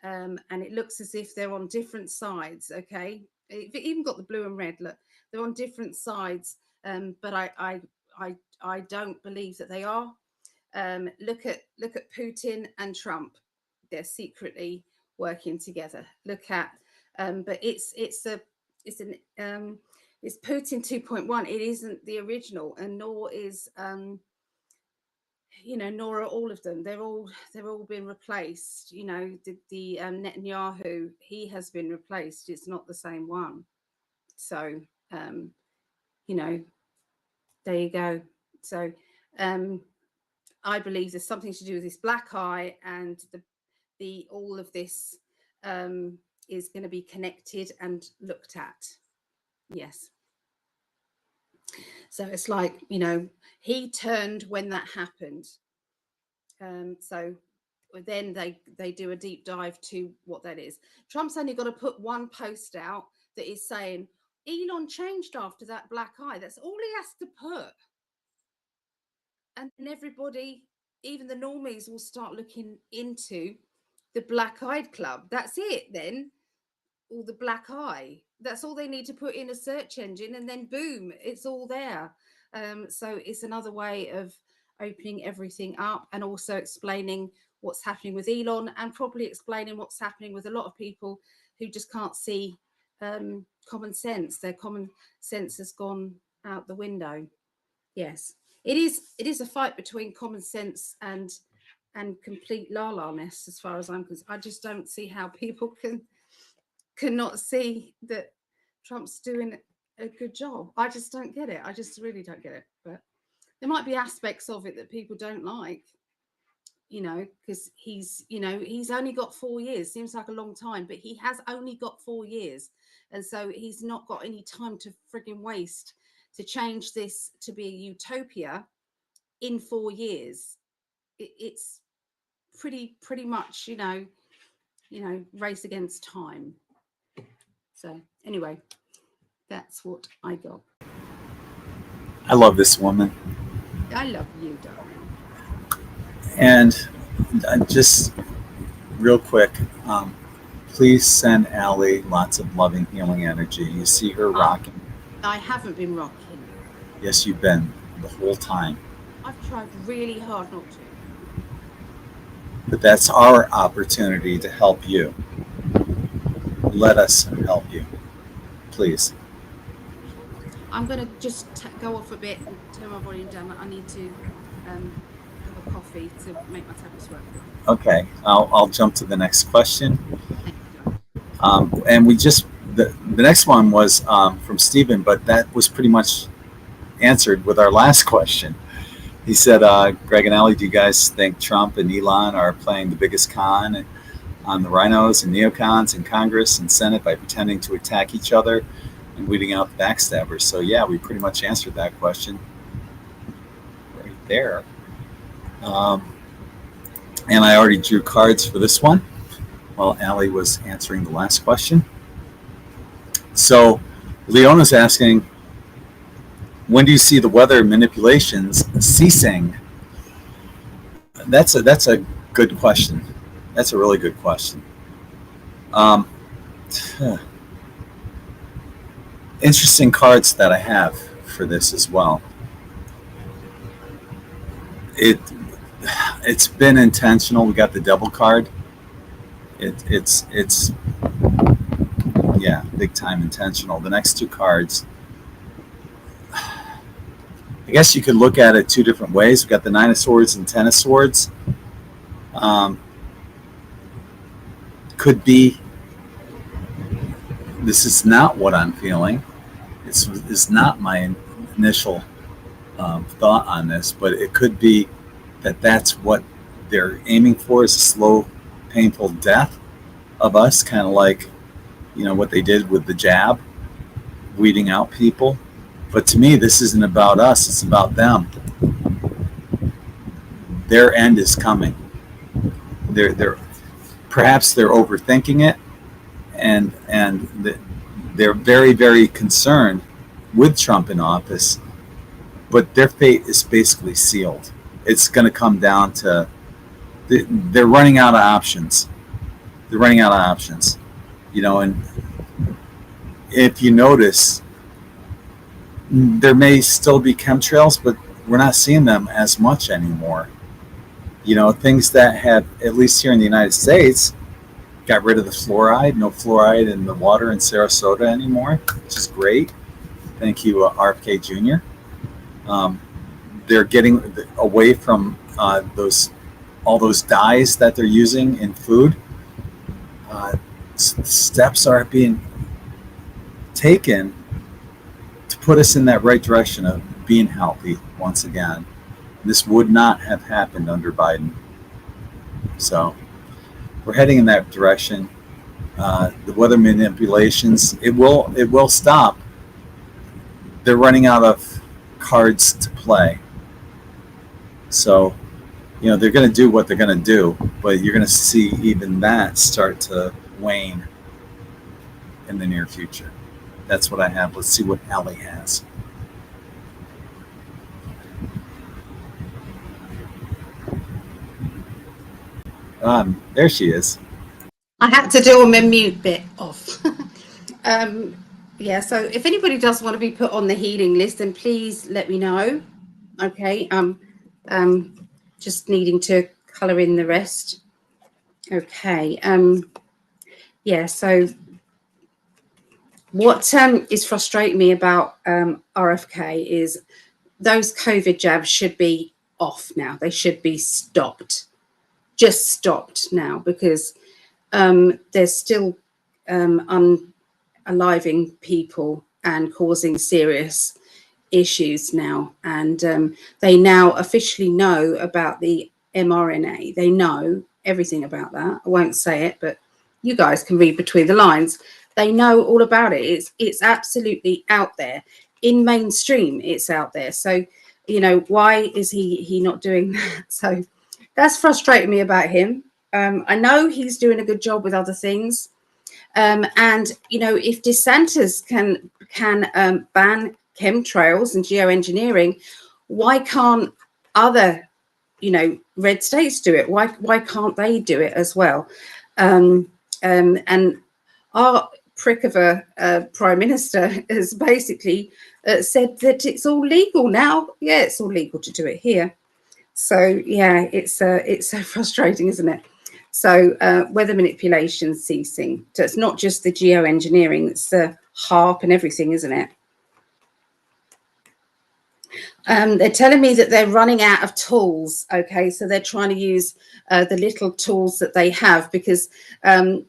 and it looks as if they're on different sides. Okay, it even got the blue and red. Look, they're on different sides. But I don't believe that they are. Look at Putin and Trump. They're secretly working together. Look at, but it's Putin 2.1. It isn't the original, and nor is nor are all of them. They're all been replaced. The Netanyahu, he has been replaced. It's not the same one. So there you go. So I believe there's something to do with this black eye, and the all of this is going to be connected and looked at. Yes. So it's like, he turned when that happened. So then they do a deep dive to what that is. Trump's only got to put one post out that is saying Elon changed after that black eye. That's all he has to put. And then everybody, even the normies, will start looking into the black-eyed club. That's it then. Or the black eye. That's all they need to put in a search engine, and then boom, it's all there. So it's another way of opening everything up, and also explaining what's happening with Elon, and probably explaining what's happening with a lot of people who just can't see common sense. Their common sense has gone out the window. Yes, it is a fight between common sense and complete la-la-ness, as far as I'm concerned. I just don't see how people cannot see that Trump's doing a good job. I just don't get it. I just really don't get it. But there might be aspects of it that people don't like, because he's only got 4 years. Seems like a long time, but he has only got 4 years. And so he's not got any time to frigging waste to change this to be a utopia in 4 years. It's pretty much, race against time. So anyway, that's what I got. I love this woman. I love you, darling. And just real quick, please send Ali lots of loving, healing energy. You see her rocking. I haven't been rocking. Yes, you've been the whole time. I've tried really hard not to. But that's our opportunity to help you. Let us help you, please. I'm going to just go off a bit and turn my volume down. I need to have a coffee to make my tablets work. Okay, I'll jump to the next question. And we just, the next one was from Stephen, but that was pretty much answered with our last question. He said, Greg and Ali, do you guys think Trump and Elon are playing the biggest con on the rhinos and neocons in Congress and Senate by pretending to attack each other and weeding out the backstabbers? So yeah, we pretty much answered that question right there. And I already drew cards for this one while Ali was answering the last question. So Leona's asking, when do you see the weather manipulations ceasing? That's a good question. That's a really good question. Interesting cards that I have for this as well. It's been intentional. We got the Devil card. It's yeah, big time intentional. The next two cards, I guess you could look at it two different ways. We've got the Nine of Swords and Ten of Swords. Could be, this is not what I'm feeling. It's not my initial thought on this, but it could be that that's what they're aiming for, is a slow, painful death of us, kind of like, what they did with the jab, weeding out people. But to me, this isn't about us, it's about them. Their end is coming. perhaps they're overthinking it, and they're very, very concerned with Trump in office, but their fate is basically sealed. It's going to come down to they're running out of options. They're running out of options, and if you notice, there may still be chemtrails, but we're not seeing them as much anymore. Things that have, at least here in the United States, got rid of the fluoride, no fluoride in the water in Sarasota anymore, which is great. Thank you, RFK Jr. They're getting away from all those dyes that they're using in food. Steps are being taken to put us in that right direction of being healthy once again. This would not have happened under Biden. So we're heading in that direction. The weather manipulations, it will stop. They're running out of cards to play. So, they're going to do what they're going to do, but you're going to see even that start to wane in the near future. That's what I have. Let's see what Ali has. There she is. I had to do my mute bit off. Yeah, so if anybody does want to be put on the healing list, then please let me know. Okay, just needing to colour in the rest. Okay, yeah, so what is frustrating me about RFK is those COVID jabs should be off now. They should be stopped. Just stopped now, because there's still unaliving people and causing serious issues now. And they now officially know about the mRNA. They know everything about that. I won't say it, but you guys can read between the lines. They know all about it. It's absolutely out there. In mainstream, it's out there. So, why is he not doing that? So that's frustrating me about him. I know he's doing a good job with other things. And, if DeSantis can ban chemtrails and geoengineering, why can't other, red states do it? Why can't they do it as well? And our prick of a prime minister has basically said that it's all legal now. Yeah, it's all legal to do it here. So yeah, it's so frustrating, isn't it? So weather manipulation ceasing. So it's not just the geoengineering, it's the HARP and everything, isn't it? They're telling me that they're running out of tools. Okay, so they're trying to use the little tools that they have, because the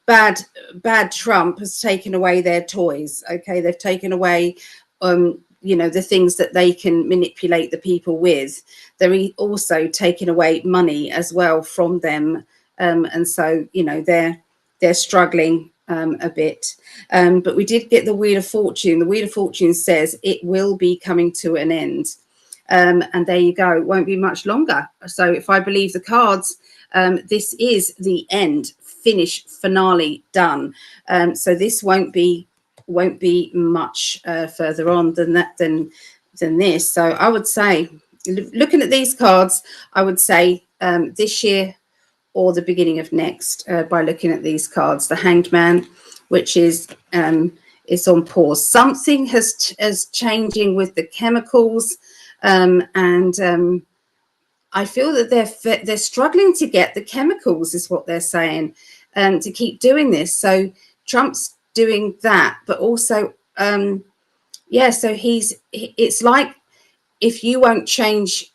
bad Trump has taken away their toys. Okay, they've taken away the things that they can manipulate the people with. They're also taking away money as well from them, and so they're struggling a bit. But we did get the Wheel of Fortune. The Wheel of Fortune says it will be coming to an end, and there you go. It won't be much longer. So if I believe the cards, this is the end, finish, finale, done. So this won't be much further on than this. So I would say, looking at these cards, I would say this year or the beginning of next, by looking at these cards. The Hanged Man, which is on pause. Something has changing with the chemicals, and I feel that they're struggling to get the chemicals, is what they're saying, to keep doing this. So Trump's doing that, but also so it's like, if you won't change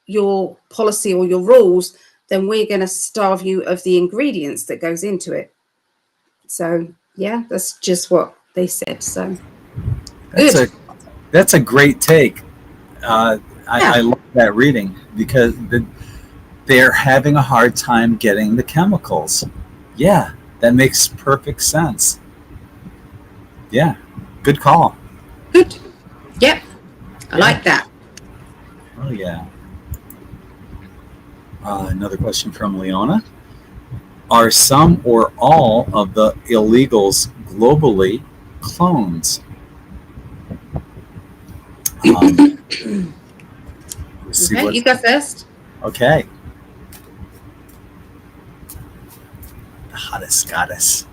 your policy or your rules, then we're going to starve you of the ingredients that goes into it. So yeah, that's just what they said. So that's a great take. I love that reading, because they're having a hard time getting the chemicals. Yeah, that makes perfect sense. Yeah, good call. Good. Yep, I like that. Oh yeah. Another question from Leona. Are some or all of the illegals globally clones? Okay, you go first. Okay. The hottest goddess.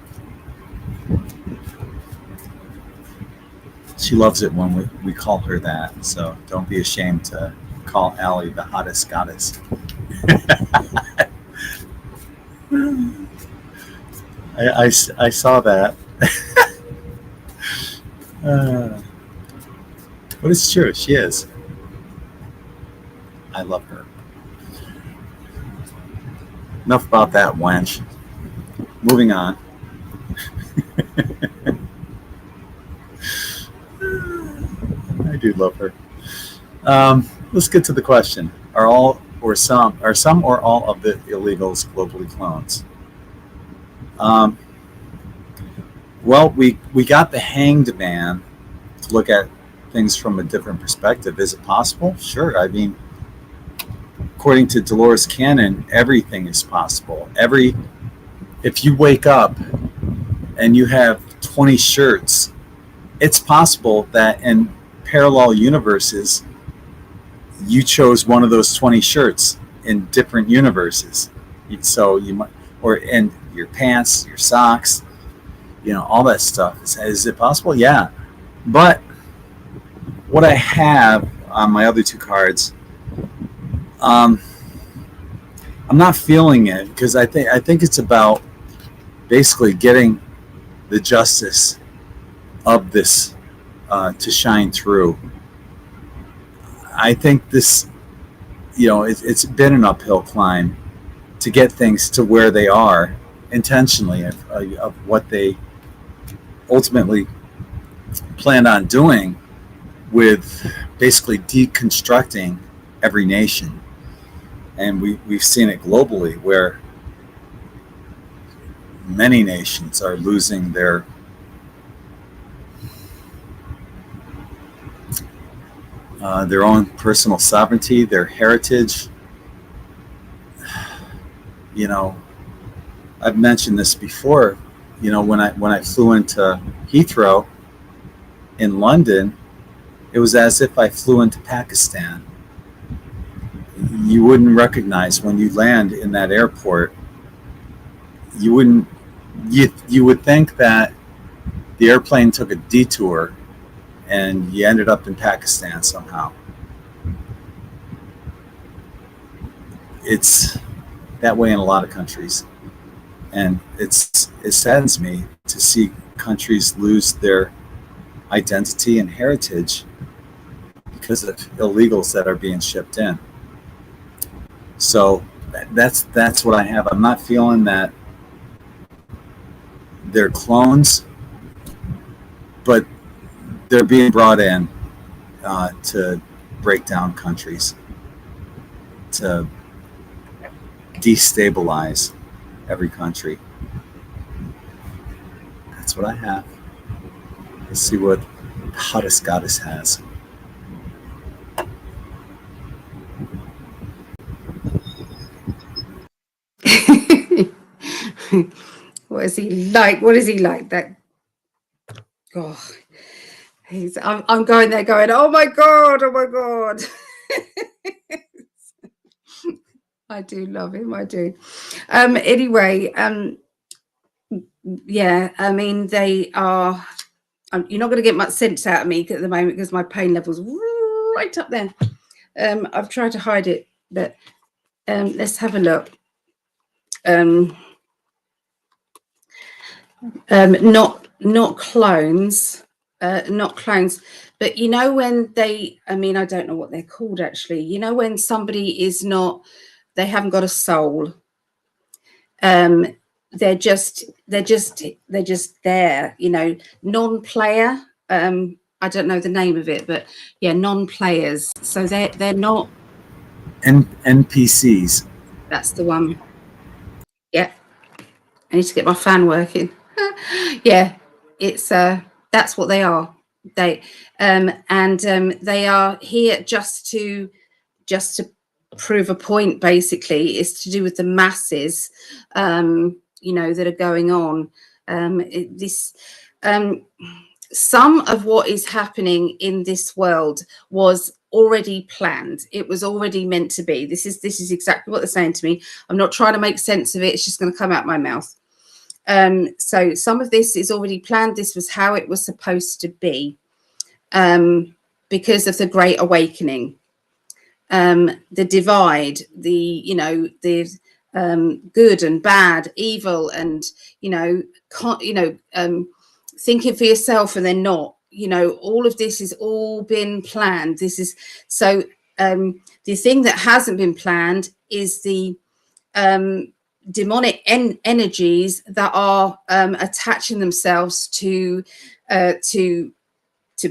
She loves it when we call her that, so don't be ashamed to call Ali the hottest goddess. I saw that. But it's true, she is. I love her. Enough about that wench. Moving on. I do love her. Let's get to the question. Are some or all of the illegals globally clones? Well, we got the hanged man to look at things from a different perspective. Is it possible? Sure. I mean, according to Dolores Cannon, everything is possible. If you wake up and you have 20 shirts, it's possible that in parallel universes, you chose one of those 20 shirts in different universes. So you might, or in your pants, your socks, all that stuff. Is it possible? Yeah. But what I have on my other two cards, I'm not feeling it, because I think it's about basically getting the justice of this to shine through. I think this, it's been an uphill climb to get things to where they are intentionally of what they ultimately planned on doing, with basically deconstructing every nation. And we've seen it globally, where many nations are losing their own personal sovereignty, their heritage. I've mentioned this before. When I flew into Heathrow in London, it was as if I flew into Pakistan. You wouldn't recognize when you land in that airport. You would think that the airplane took a detour and you ended up in Pakistan somehow. It's that way in a lot of countries. And it saddens me to see countries lose their identity and heritage because of illegals that are being shipped in. So that's what I have. I'm not feeling that they're clones, but they're being brought in to break down countries, to destabilize every country. That's what I have. Let's see what the hottest goddess has. What is he like? What is he like? That, oh, I'm going there going, oh my God. I do love him. I do. Anyway, yeah, I mean, they are, you're not going to get much sense out of me at the moment because my pain level's right up there. I've tried to hide it, but let's have a look. Not clones, but when they, I don't know what they're called actually. When somebody is not, they haven't got a soul. They're just there, non-player. I don't know the name of it, but yeah, non-players. So they're not NPCs. That's the one. Yeah, I need to get my fan working. Yeah, it's that's what they are. They they are here just to prove a point, basically, is to do with the masses, you know, that are going on. Some of what is happening in this world was already planned. It was already meant to be. This is exactly what they're saying to me. I'm not trying to make sense of it. It's just going to come out my mouth. So some of this is already planned. This was how it was supposed to be, because of the Great Awakening, the divide, the good and bad, evil, and thinking for yourself and then not. All of this has all been planned. This is so. The thing that hasn't been planned is the demonic energies that are attaching themselves to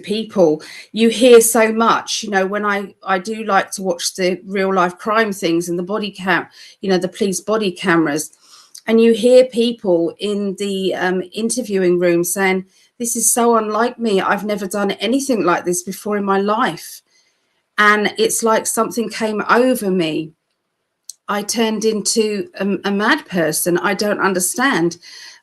people. You hear so much, when I do like to watch the real life crime things and the body cam, the police body cameras, and you hear people in the interviewing room saying, this is so unlike me. I've never done anything like this before in my life. And it's like something came over me. I turned into a mad person. I don't understand.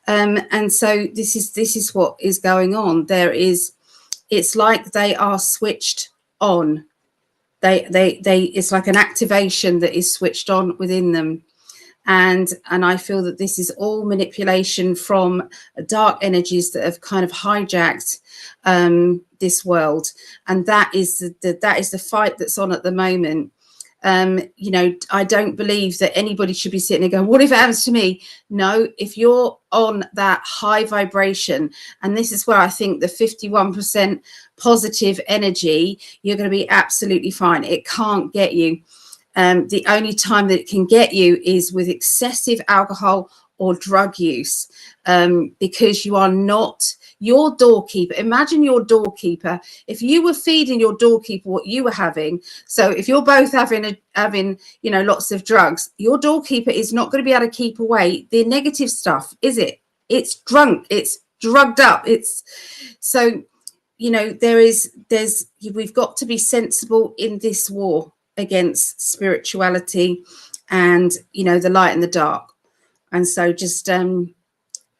And so this is what is going on. It's like they are switched on. It's like an activation that is switched on within them. And I feel that this is all manipulation from dark energies that have kind of hijacked this world. And that is the fight that's on at the moment. I don't believe that anybody should be sitting there going, what if it happens to me? No, if you're on that high vibration, and this is where I think the 51% positive energy, you're going to be absolutely fine. It can't get you. The only time that it can get you is with excessive alcohol or drug use, because you are not your doorkeeper. Imagine your doorkeeper. If you were feeding your doorkeeper what you were having, so if you're both having lots of drugs, your doorkeeper is not going to be able to keep away the negative stuff, is it? It's drunk, it's drugged up. It's so, we've got to be sensible in this war against spirituality and the light and the dark. And so just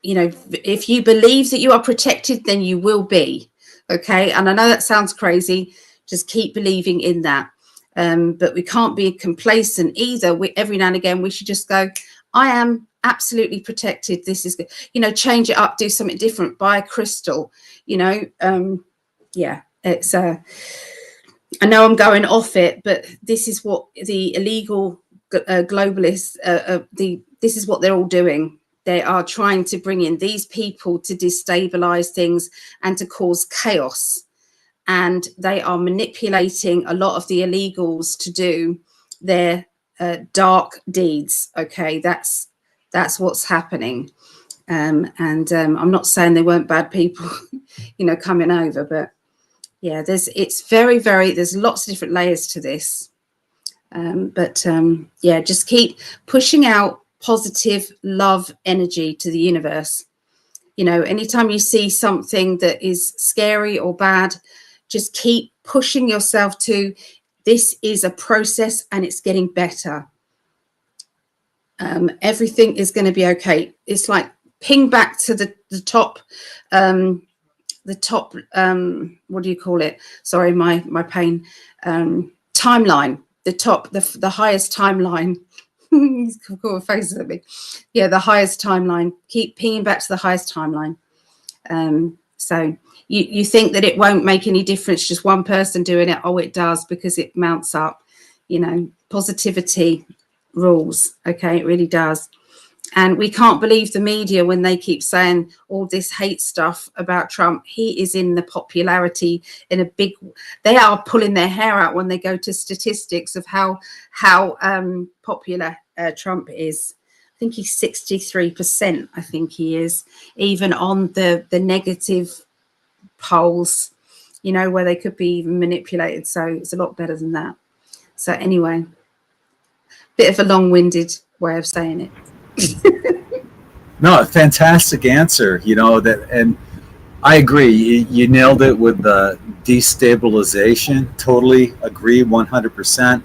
if you believe that you are protected, then you will be. Okay, and I know that sounds crazy, just keep believing in that. But we can't be complacent either. Every now and again we should just go, I am absolutely protected. This is good. Change it up, do something different, buy a crystal. It's I know I'm going off it, but this is what the illegal globalists, this is what they're all doing. They are trying to bring in these people to destabilize things and to cause chaos. And they are manipulating a lot of the illegals to do their dark deeds. Okay, that's what's happening. I'm not saying they weren't bad people, coming over, but yeah, there's lots of different layers to this. Just keep pushing out positive love energy to the universe. Anytime you see something that is scary or bad, just keep pushing yourself to, this is a process and it's getting better. Everything is going to be okay. It's like ping back to the top, what do you call it? Sorry, my pain. Timeline, the highest timeline. He's got a face at me. Yeah, the highest timeline. Keep pinging back to the highest timeline. So you think that it won't make any difference, just one person doing it? Oh, it does, because it mounts up. Positivity rules. Okay, it really does. And we can't believe the media when they keep saying all this hate stuff about Trump. He is in the popularity in a big, they are pulling their hair out when they go to statistics of how popular Trump is. I think he's 63%. I think he is, even on the negative polls, where they could be even manipulated. So it's a lot better than that. So anyway, bit of a long-winded way of saying it. No, a fantastic answer. And I agree. You nailed it with the destabilization. Totally agree, 100%.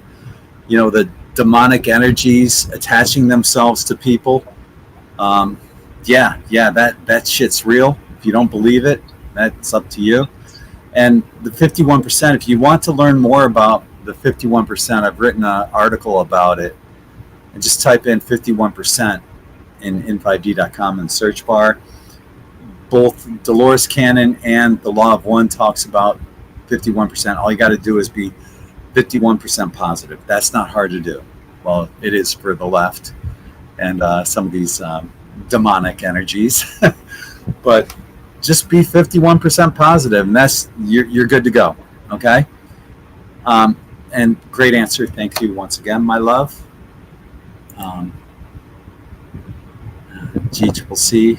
The demonic energies attaching themselves to people. That shit's real. If you don't believe it, that's up to you. And the 51%, if you want to learn more about the 51%, I've written an article about it. And just type in 51% in in5d.com in the search bar. Both Dolores Cannon and the Law of One talks about 51%. All you got to do is be 51% positive. That's not hard to do. Well, it is for the left and some of these demonic energies. But just be 51% positive, and that's you're good to go. Okay. And great answer. Thank you once again, my love. GCCC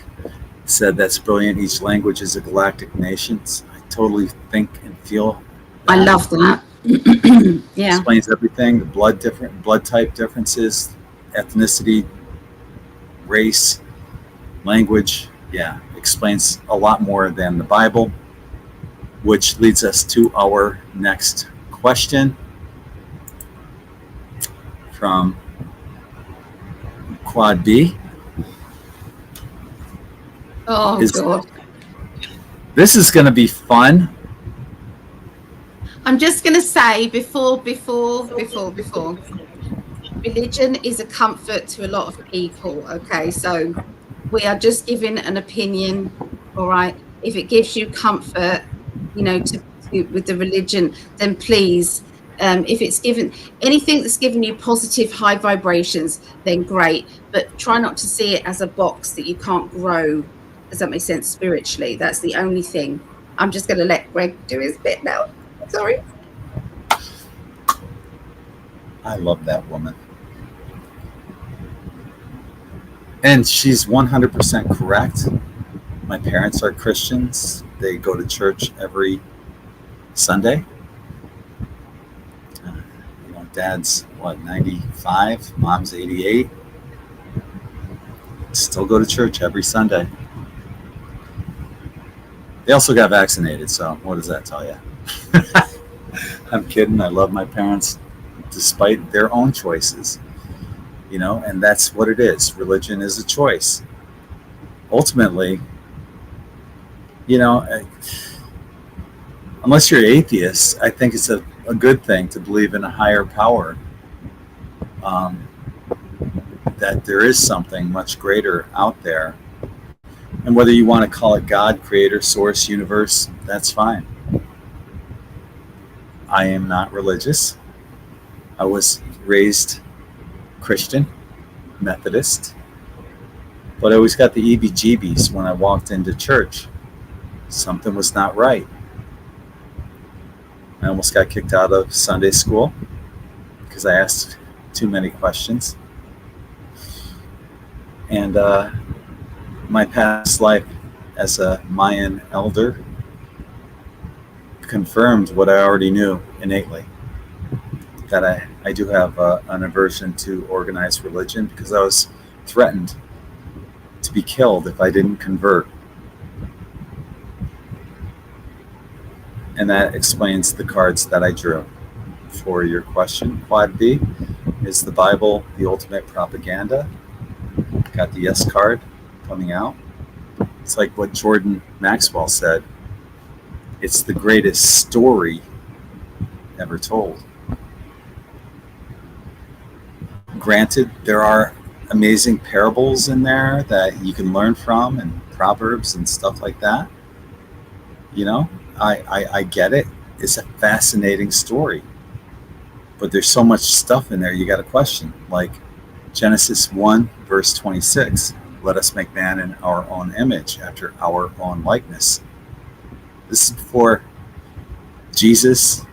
said that's brilliant. Each language is a galactic nation. I totally think and feel that. I love that. Yeah. Explains everything. The blood type differences, ethnicity, race, language. Yeah, explains a lot more than the Bible, which leads us to our next question from Quad B. Oh, God. This is going to be fun. I'm just going to say before, religion is a comfort to a lot of people. Okay, so we are just giving an opinion. All right, if it gives you comfort, with the religion, then please. If it's given anything that's given you positive high vibrations, then great. But try not to see it as a box that you can't grow. Does that make sense spiritually? That's the only thing. I'm just going to let Greg do his bit now. Sorry. I love that woman. And she's 100% correct. My parents are Christians. They go to church every Sunday. Dad's, 95? Mom's 88. Still go to church every Sunday. They also got vaccinated, so what does that tell you? I'm kidding. I love my parents despite their own choices. And that's what it is. Religion is a choice. Ultimately, unless you're atheist, I think it's a good thing to believe in a higher power, that there is something much greater out there. And whether you want to call it God, creator, source, universe, that's fine. I am not religious. I was raised Christian, Methodist, but I always got the heebie-jeebies when I walked into church. Something was not right. I almost got kicked out of Sunday school because I asked too many questions. And my past life as a Mayan elder confirmed what I already knew innately, that I do have an aversion to organized religion because I was threatened to be killed if I didn't convert. And that explains the cards that I drew. For your question, Quad B, is the Bible the ultimate propaganda? Got the yes card coming out. It's like what Jordan Maxwell said. It's the greatest story ever told. Granted, there are amazing parables in there that you can learn from, and proverbs and stuff like that. I get it. It's a fascinating story. But there's so much stuff in there you got to question. Like Genesis 1, verse 26. Let us make man in our own image, after our own likeness. This is before Jesus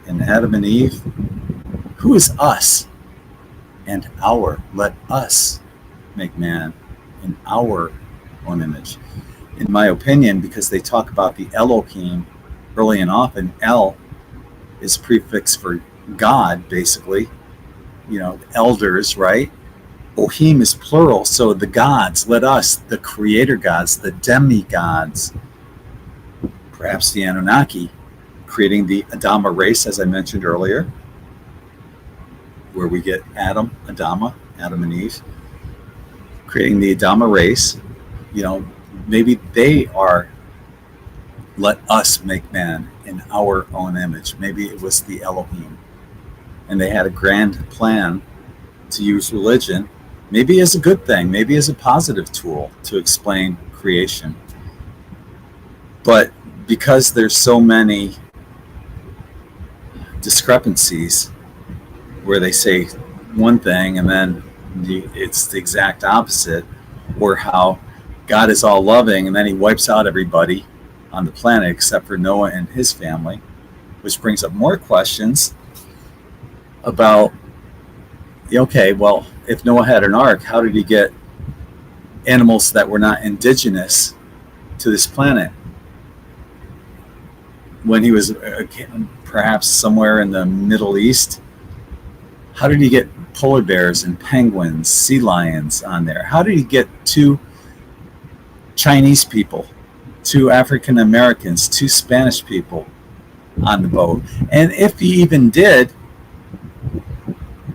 and Adam and Eve. Who is us and our? Let us make man in our own image. In my opinion, because they talk about the Elohim early and often, El is prefix for God, basically. The elders, right? Ohim is plural, so the gods, let us, the creator gods, the demigods, perhaps the Anunnaki, creating the Adama race, as I mentioned earlier. where we get Adam and Eve, creating the Adama race. You know, maybe they are, let us make man in our own image. Maybe it was the Elohim, and they had a grand plan to use religion, maybe as a good thing, maybe as a positive tool to explain creation. But because there's so many discrepancies where they say one thing and then it's the exact opposite, or how God is all loving and then he wipes out everybody on the planet except for Noah and his family, which brings up more questions about, okay, well, if Noah had an ark, how did he get animals that were not indigenous to this planet when he was perhaps somewhere in the Middle East? How did he get polar bears and penguins, sea lions on there? How did he get 2 Chinese people, 2 African Americans, 2 Spanish people on the boat? And if he even did,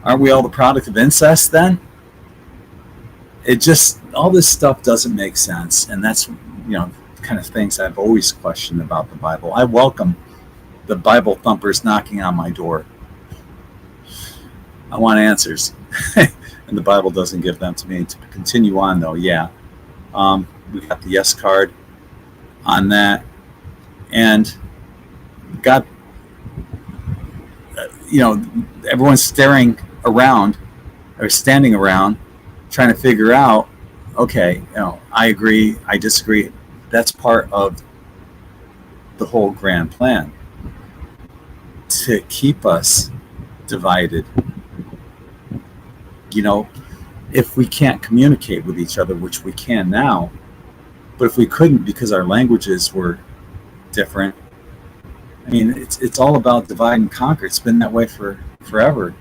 aren't we all the product of incest then? It just, all this stuff doesn't make sense. And that's, kind of things I've always questioned about the Bible. I welcome the Bible thumpers knocking on my door. I want answers. And the Bible doesn't give them to me. To continue on though, yeah. We got the yes card on that. And God, everyone's staring around or standing around trying to figure out, okay, I agree, I disagree. That's part of the whole grand plan to keep us divided. If we can't communicate with each other, which we can now, but if we couldn't because our languages were different, I mean, it's all about divide and conquer. It's been that way for forever.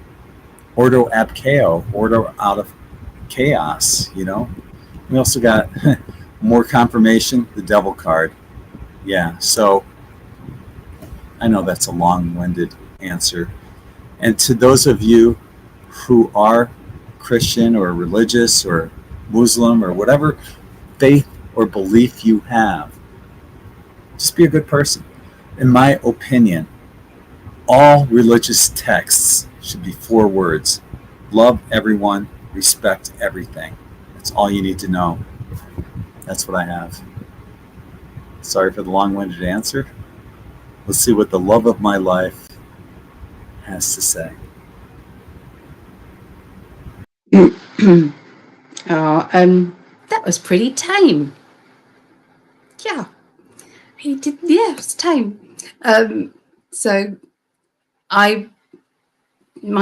Ordo ab chaos, order out of chaos, We also got more confirmation, the devil card. Yeah, so I know that's a long-winded answer. And to those of you who are Christian or religious or Muslim or whatever faith or belief you have, just be a good person. In my opinion, all religious texts should be 4 words. Love everyone, respect everything. That's all you need to know. That's what I have. Sorry for the long-winded answer. Let's see what the love of my life has to say. That was pretty tame. Yeah, he did. Yeah, it was tame. So my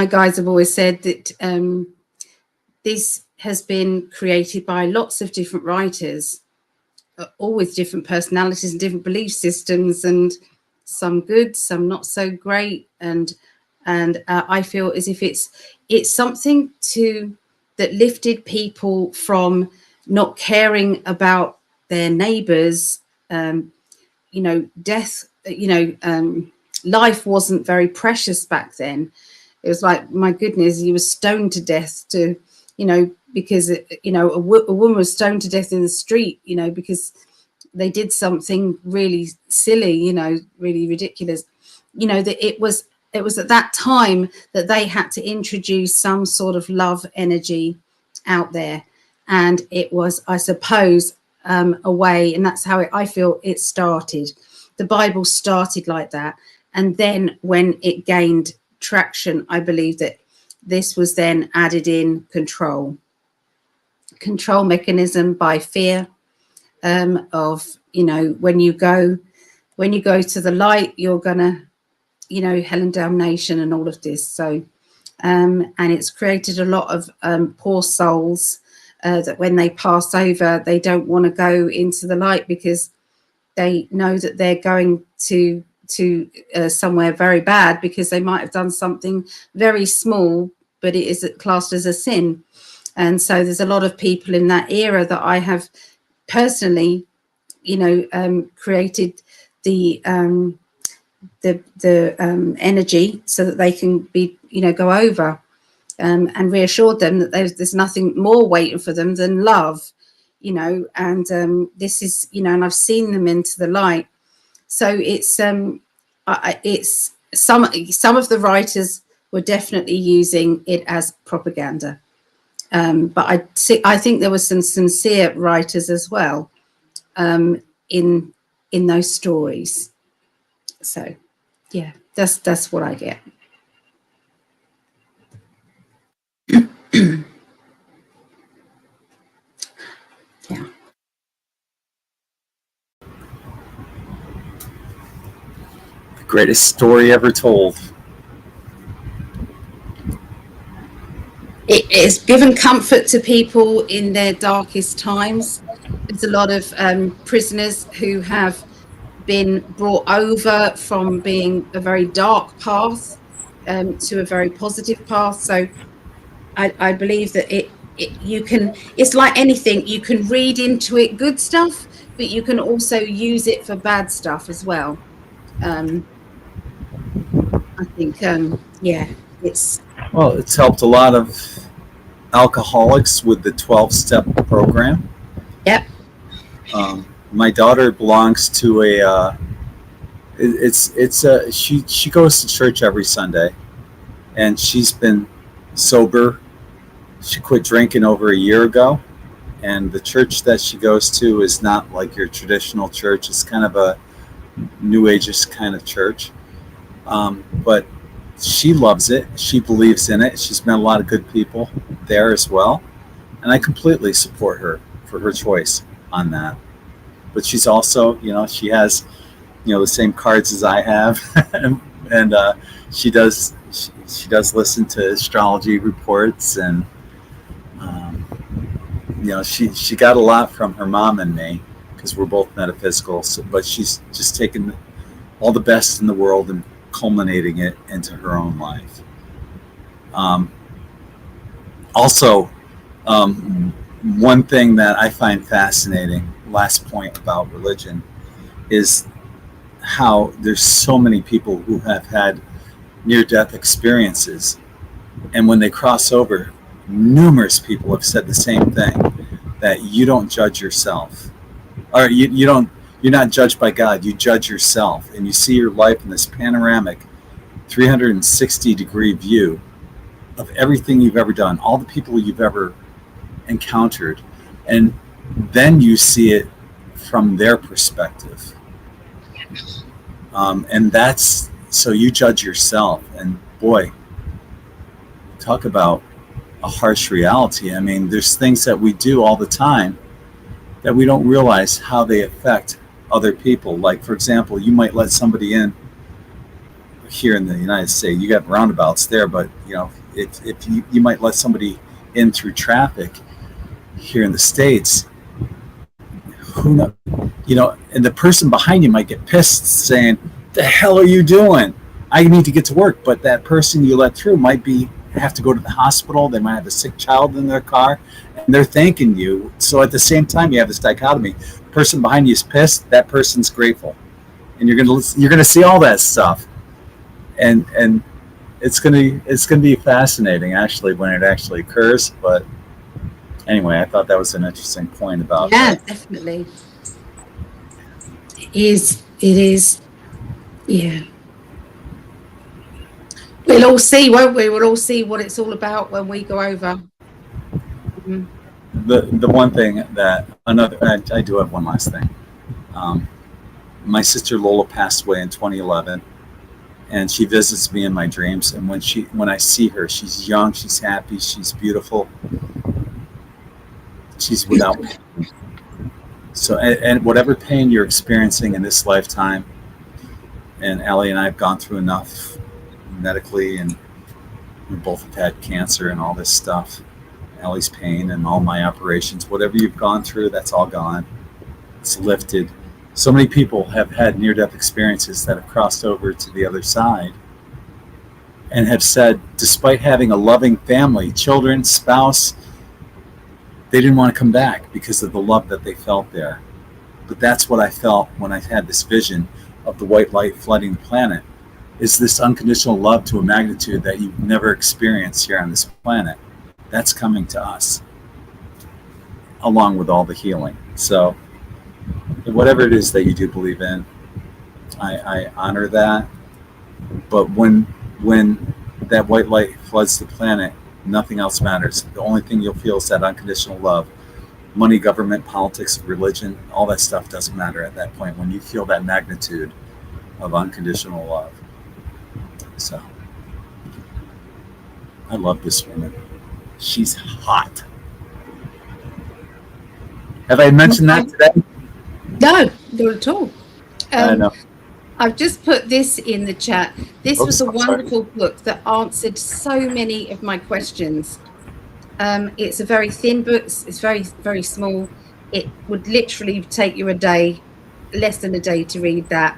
guys have always said that this has been created by lots of different writers, all with different personalities and different belief systems, and some good, some not so great. And I feel as if it's something that lifted people from not caring about their neighbors. Death, life wasn't very precious back then. It was like, my goodness, you were stoned to death because a woman was stoned to death in the street, because they did something really silly, really ridiculous. That it was at that time that they had to introduce some sort of love energy out there. And it was, I suppose, a way, and that's how I feel it started. The Bible started like that. And then when it gained traction, I believe that this was then added in control mechanism by fear of, when you go to the light, you're gonna, hell and damnation and all of this. So and it's created a lot of poor souls that when they pass over, they don't want to go into the light because they know that they're going to somewhere very bad, because they might have done something very small, but it is classed as a sin. And so there's a lot of people in that era that I have personally, created the energy so that they can be, go over. and reassured them that there's nothing more waiting for them than love, and this is, and I've seen them into the light. So it's some of the writers were definitely using it as propaganda, but I think there were some sincere writers as well in those stories. So yeah, that's what I get. Yeah. The greatest story ever told. It has given comfort to people in their darkest times. There's a lot of prisoners who have been brought over from being a very dark path to a very positive path. So I believe that it's like anything, you can read into it good stuff, but you can also use it for bad stuff as well. I think, it's helped a lot of alcoholics with the 12-step program. Yep. My daughter belongs to she goes to church every Sunday, and she's been sober. She quit drinking over a year ago, and the church that she goes to is not like your traditional church. It's kind of a New Ageist kind of church, but she loves it. She believes in it. She's met a lot of good people there as well, and I completely support her for her choice on that. But she's also, she has, the same cards as I have, and she does listen to astrology reports, and she got a lot from her mom and me because we're both metaphysical. But she's just taken all the best in the world and culminating it into her own life. Also, one thing that I find fascinating, last point about religion, is how there's so many people who have had near-death experiences, and when they cross over, numerous people have said the same thing, that you don't judge yourself, or you're not judged by God, you judge yourself, and you see your life in this panoramic 360-degree view of everything you've ever done, all the people you've ever encountered, and then you see it from their perspective. And that's, so you judge yourself, and boy, talk about a harsh reality. I mean, there's things that we do all the time that we don't realize how they affect other people. Like, for example, you might let somebody in here in the United States. You got roundabouts there, but if you might let somebody in through traffic here in the States, who knows, and the person behind you might get pissed, saying, "The hell are you doing? I need to get to work." But that person you let through might have to go to the hospital. They might have a sick child in their car, and they're thanking you. So at the same time, you have this dichotomy: the person behind you is pissed, that person's grateful, and you're gonna see all that stuff, and it's gonna be fascinating actually when it actually occurs. But anyway, I thought that was an interesting point about that. Definitely. It is. Yeah. We'll all see, won't we? We'll all see what it's all about when we go over. Mm-hmm. The one thing that I do have one last thing. My sister Lola passed away in 2011, and she visits me in my dreams. And when I see her, she's young, she's happy, she's beautiful, she's without pain. So, and whatever pain you're experiencing in this lifetime, and Ali and I have gone through enough medically, and we both have had cancer and all this stuff. Ali's pain and all my operations, whatever you've gone through, that's all gone. It's lifted. So many people have had near-death experiences that have crossed over to the other side and have said, despite having a loving family, children, spouse, they didn't want to come back because of the love that they felt there. But that's what I felt when I had this vision of the white light flooding the planet. is this unconditional love to a magnitude that you've never experienced here on this planet. That's coming to us, along with all the healing. So whatever it is that you do believe in, I honor that. But when that white light floods the planet, nothing else matters. The only thing you'll feel is that unconditional love. Money, government, politics, religion, all that stuff doesn't matter at that point when you feel that magnitude of unconditional love. So I love this woman. She's hot. Have I mentioned that today? No, not at all. I know. I've just put this in the chat. This was a wonderful sorry. book that answered so many of my questions. It's a very thin book. It's very, very small. It would literally take you a day, less than a day to read that.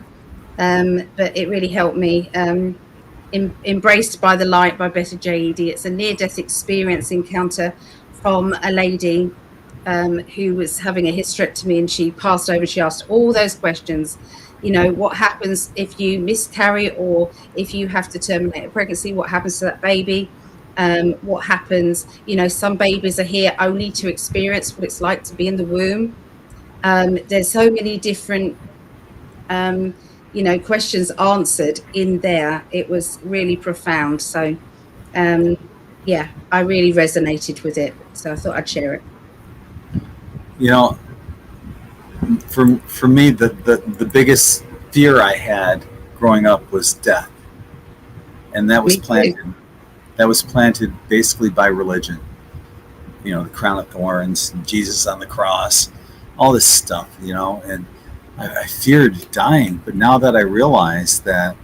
But it really helped me. Embraced by the Light by Betta J.E.D. It's a near-death experience encounter from a lady who was having a hysterectomy, and she passed over. She asked all those questions. You know, what happens if you miscarry, or if you have to terminate a pregnancy? What happens to that baby? What happens? You know, some babies are here only to experience what it's like to be in the womb. There's so many different, you know, questions answered in there. It was really profound. So, yeah, I really resonated with it. So I thought I'd share it. You know, for me, the biggest fear I had growing up was death, and that was planted. That was planted basically by religion. You know, the crown of thorns, Jesus on the cross, all this stuff. You know, and I feared dying. But now that I realize that,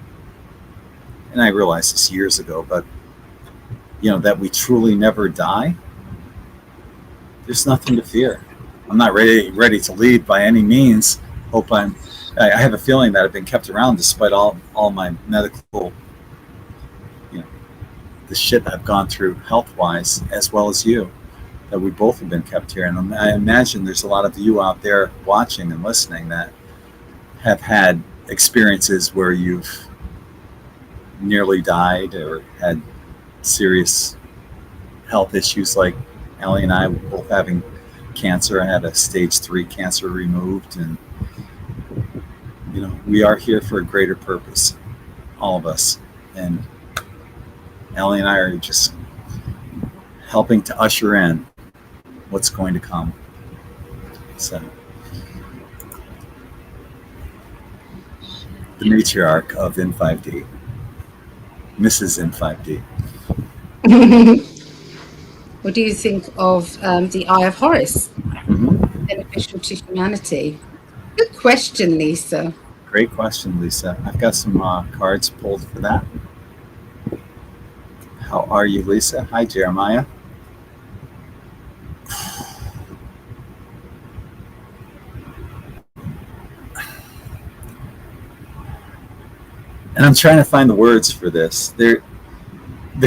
and I realized this years ago, but you know, that we truly never die, there's nothing to fear. I'm not ready to leave by any means. I have a feeling that I've been kept around despite all my medical, you know, the shit I've gone through health-wise, as well as you, that we both have been kept here. And I imagine there's a lot of you out there watching and listening that have had experiences where you've nearly died or had serious health issues, like Ali and I both having cancer. I had a stage 3 cancer removed, and you know, we are here for a greater purpose, all of us. And Ali and I are just helping to usher in what's going to come. So the matriarch of In5d, Mrs. In5d. What do you think of the Eye of Horus? Mm-hmm. Beneficial to humanity? Good question, Lisa. Great question, Lisa. I've got some cards pulled for that. How are you, Lisa? Hi, Jeremiah. And I'm trying to find the words for this. The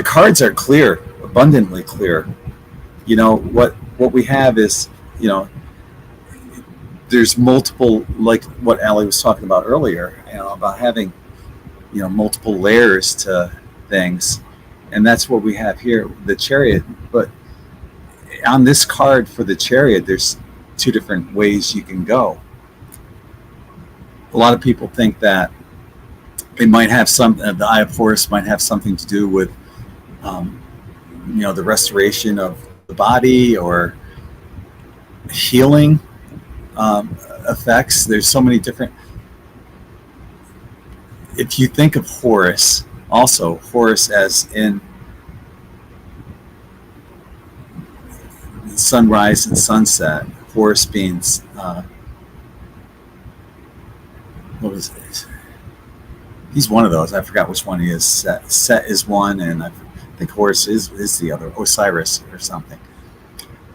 cards are clear, abundantly clear. You know, what we have is, you know, there's multiple, like what Ali was talking about earlier, you know, about having, you know, multiple layers to things. And that's what we have here, the Chariot. But on this card for the Chariot, there's 2 different ways you can go. A lot of people think that it might have the Eye of Horus might have something to do with, you know, the restoration of the body or healing effects. There's so many different. If you think of Horus, also Horus as in sunrise and sunset, Horus being what was it? He's one of those. I forgot which one he is. Set is one, and I think Horus is the other. Osiris or something.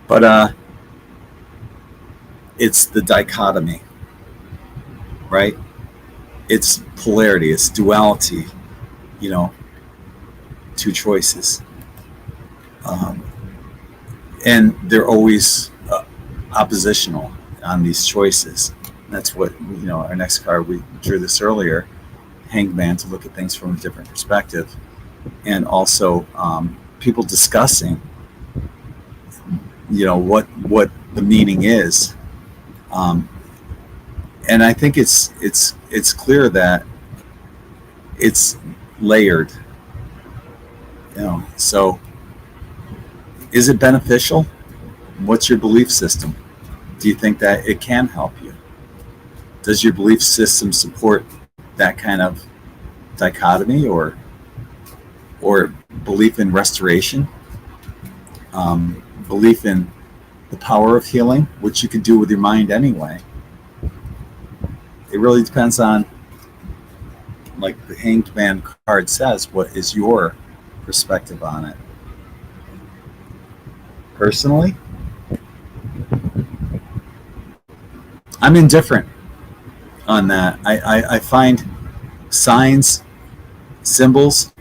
But it's the dichotomy, right? It's polarity. It's duality. You know, 2 choices, and they're always oppositional on these choices. That's what, you know, our next card, we drew this earlier. Hanged Man to look at things from a different perspective, and also people discussing, what the meaning is, and I think it's clear that it's layered. So is it beneficial? What's your belief system? Do you think that it can help you? Does your belief system support that kind of dichotomy, or belief in restoration, belief in the power of healing, which you can do with your mind anyway? It really depends on, like the Hanged Man card says, what is your perspective on it? Personally, I'm indifferent on that. I find signs, symbols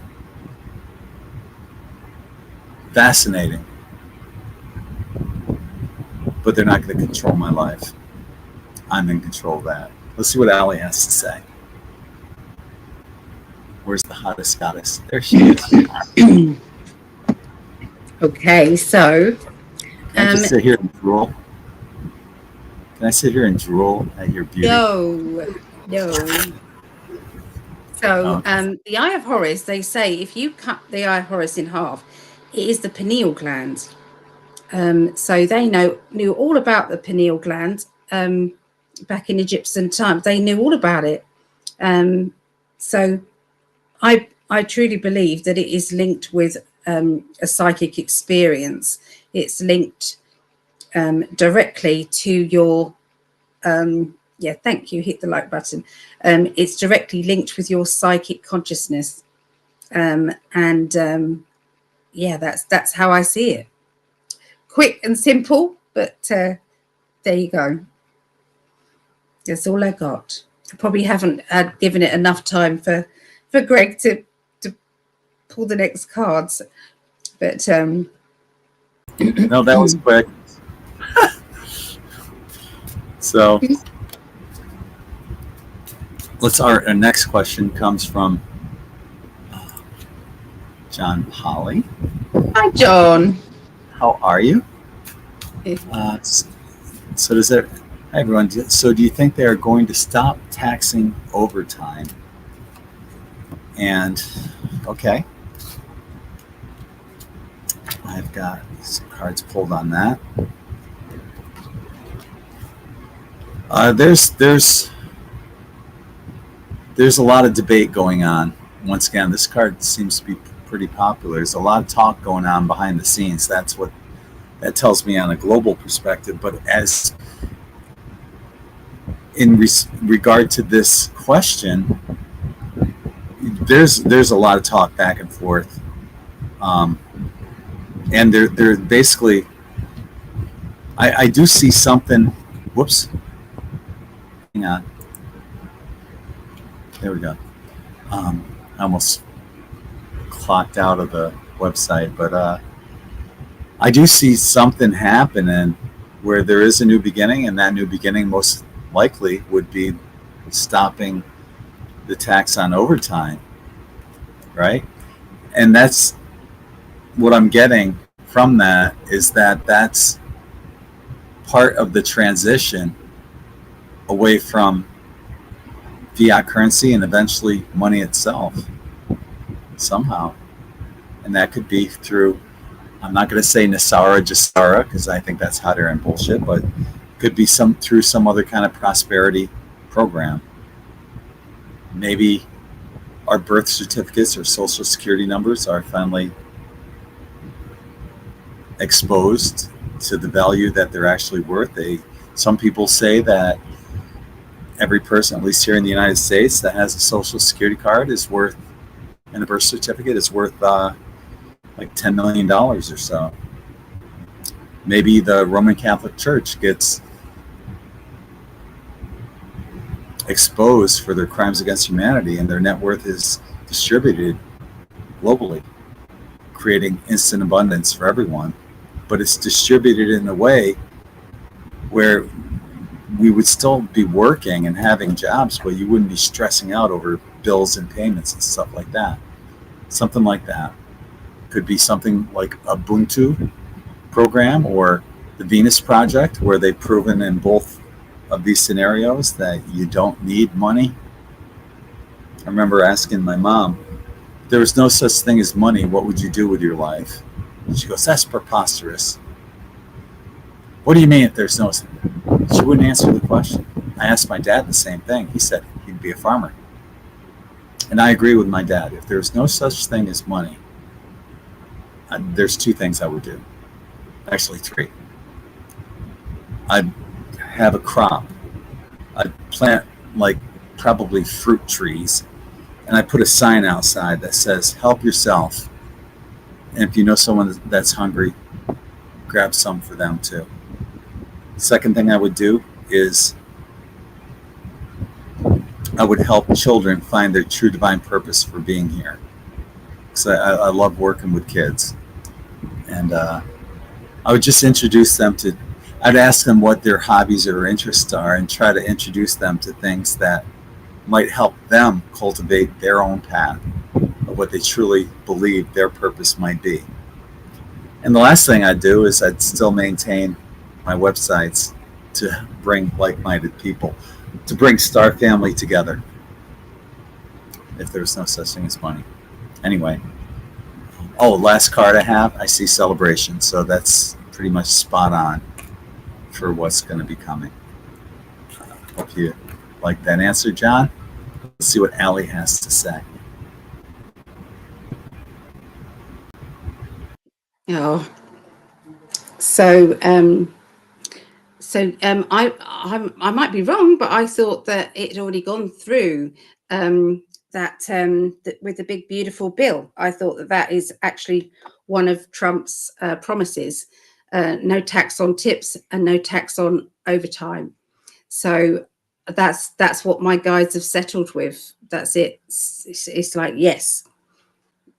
fascinating, but they're not going to control my life. I'm in control of that. Let's see what Ali has to say. Where's the hottest goddess? There she is. Okay, so Can I just sit here and drool? Can I sit here and drool at your beauty? no. So the Eye of Horus, they say if you cut the Eye of Horus in half, it is the pineal gland. So they knew all about the pineal gland back in Egyptian times. They knew all about it. So I truly believe that it is linked with a psychic experience. It's linked directly to your thank you, hit the like button. It's directly linked with your psychic consciousness, that's how I see it. Quick and simple, but there you go. That's all I got. I probably haven't given it enough time for Greg to pull the next cards, but no, that was quick. So our next question comes from John Polly. Hi, John. How are you? So does that? Hi everyone. So do you think they are going to stop taxing overtime? And okay, I've got some cards pulled on that. There's a lot of debate going on. Once again, this card seems to be pretty popular. There's a lot of talk going on behind the scenes. That's what that tells me on a global perspective. But as in regard to this question, there's a lot of talk back and forth, and they're basically. I do see something. Whoops. Hang on. There we go. I almost clocked out of the website, but I do see something happening where there is a new beginning, and that new beginning most likely would be stopping the tax on overtime, right? And that's what I'm getting from that, is that that's part of the transition away from fiat currency and eventually money itself somehow. And that could be through, I'm not going to say Nasara Jasara because I think that's hot air and bullshit, but could be through some other kind of prosperity program. Maybe our birth certificates or social security numbers are finally exposed to the value that they're actually worth. Some people say that every person, at least here in the United States, that has a social security card is worth, and a birth certificate is worth like $10 million or so. Maybe the Roman Catholic Church gets exposed for their crimes against humanity, and their net worth is distributed globally, creating instant abundance for everyone. But it's distributed in a way where we would still be working and having jobs, but you wouldn't be stressing out over bills and payments and stuff like that. Something like that. Could be something like Ubuntu program or the Venus Project, where they've proven in both of these scenarios that you don't need money. I remember asking my mom, if there was no such thing as money, what would you do with your life? And she goes, that's preposterous. What do you mean if there's no? She wouldn't answer the question. I asked my dad the same thing. He said he'd be a farmer. And I agree with my dad. If there's no such thing as money, there's two things I would do. Actually, three. I'd have a crop. I'd plant like probably fruit trees, and I put a sign outside that says, help yourself. And if you know someone that's hungry, grab some for them too. Second thing I would do is I would help children find their true divine purpose for being here. Because I love working with kids. And I would just introduce them to, I'd ask them what their hobbies or interests are and try to introduce them to things that might help them cultivate their own path of what they truly believe their purpose might be. And the last thing I'd do is I'd still maintain my websites to bring like-minded people, to bring Star Family together, if there's no such thing as money. Anyway, last card I have, I see celebration, so that's pretty much spot on for what's going to be coming. Hope you like that answer, John. Let's see what Ali has to say. Oh, so I might be wrong, but I thought that it had already gone through with the big beautiful bill. I thought that is actually one of Trump's promises: no tax on tips and no tax on overtime. So that's what my guides have settled with. That's it. It's like, yes,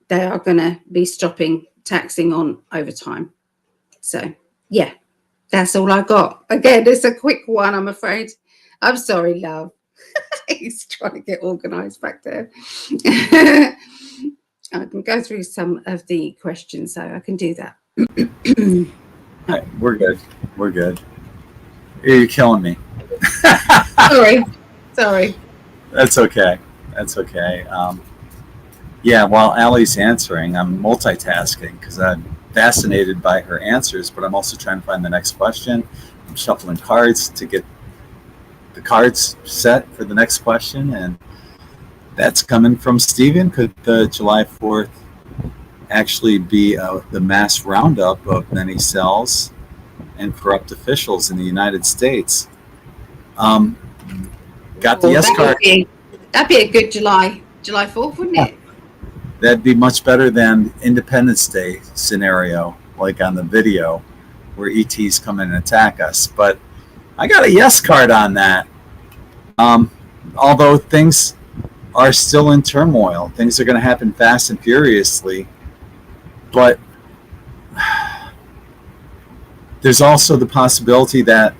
they are going to be stopping taxing on overtime. So yeah, that's all I got. Again, it's a quick one, I'm afraid. I'm sorry, love. He's trying to get organized back there. I can go through some of the questions, so I can do that. Right, we're good. We're good. You're killing me. Sorry. That's okay. That's okay. Yeah, while Ali's answering, I'm multitasking because I'm fascinated by her answers, but I'm also trying to find the next question. I'm shuffling cards to get the cards set for the next question, and that's coming from Stephen. Could the July 4th actually be the mass roundup of many cells and corrupt officials in the United States? Got the yes card. That'd be a good July 4th, wouldn't it? That'd be much better than Independence Day scenario, like on the video, where ETs come in and attack us. But I got a yes card on that. Although things are still in turmoil, things are going to happen fast and furiously. But there's also the possibility that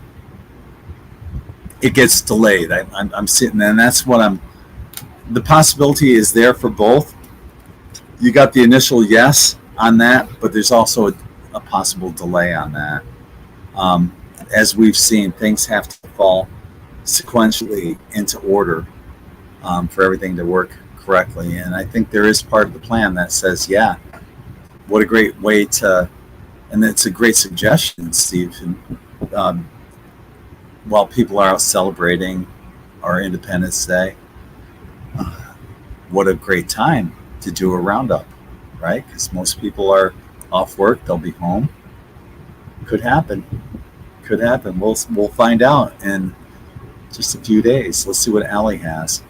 it gets delayed. I'm sitting there, and that's what the possibility is there for both. You got the initial yes on that, but there's also a possible delay on that. As we've seen, things have to fall sequentially into order for everything to work correctly. And I think there is part of the plan that says, yeah, what a great way to, and it's a great suggestion, Steve. While people are out celebrating our Independence Day, what a great time to do a roundup, right? Because most people are off work, they'll be home. Could happen. We'll find out in just a few days. Let's see what Ali has.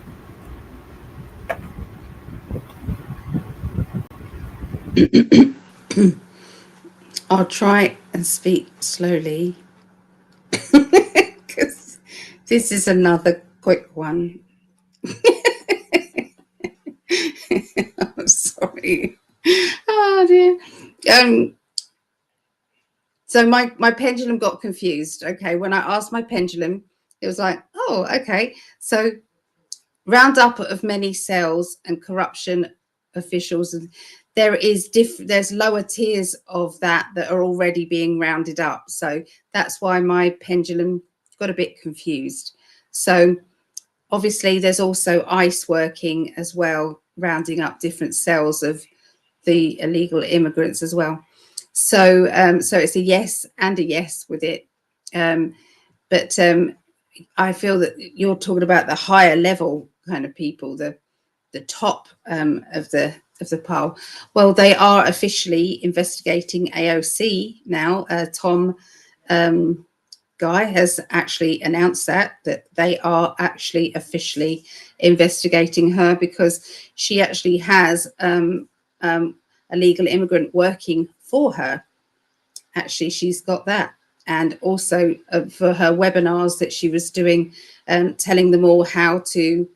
I'll try and speak slowly because this is another quick one. I'm sorry. Oh dear. So my pendulum got confused. Okay, when I asked my pendulum, it was like, oh, okay. So roundup of many cells and corruption officials. There's lower tiers of that are already being rounded up. So that's why my pendulum got a bit confused. So obviously there's also ICE working as well, rounding up different cells of the illegal immigrants as well. So so it's a yes and a yes with it. But I feel that you're talking about the higher level kind of people, the top of the pile. Well, they are officially investigating AOC now. Tom Guy has actually announced that they are actually officially investigating her because she actually has a legal immigrant working for her. Actually, she's got that. And also for her webinars that she was doing, telling them all how to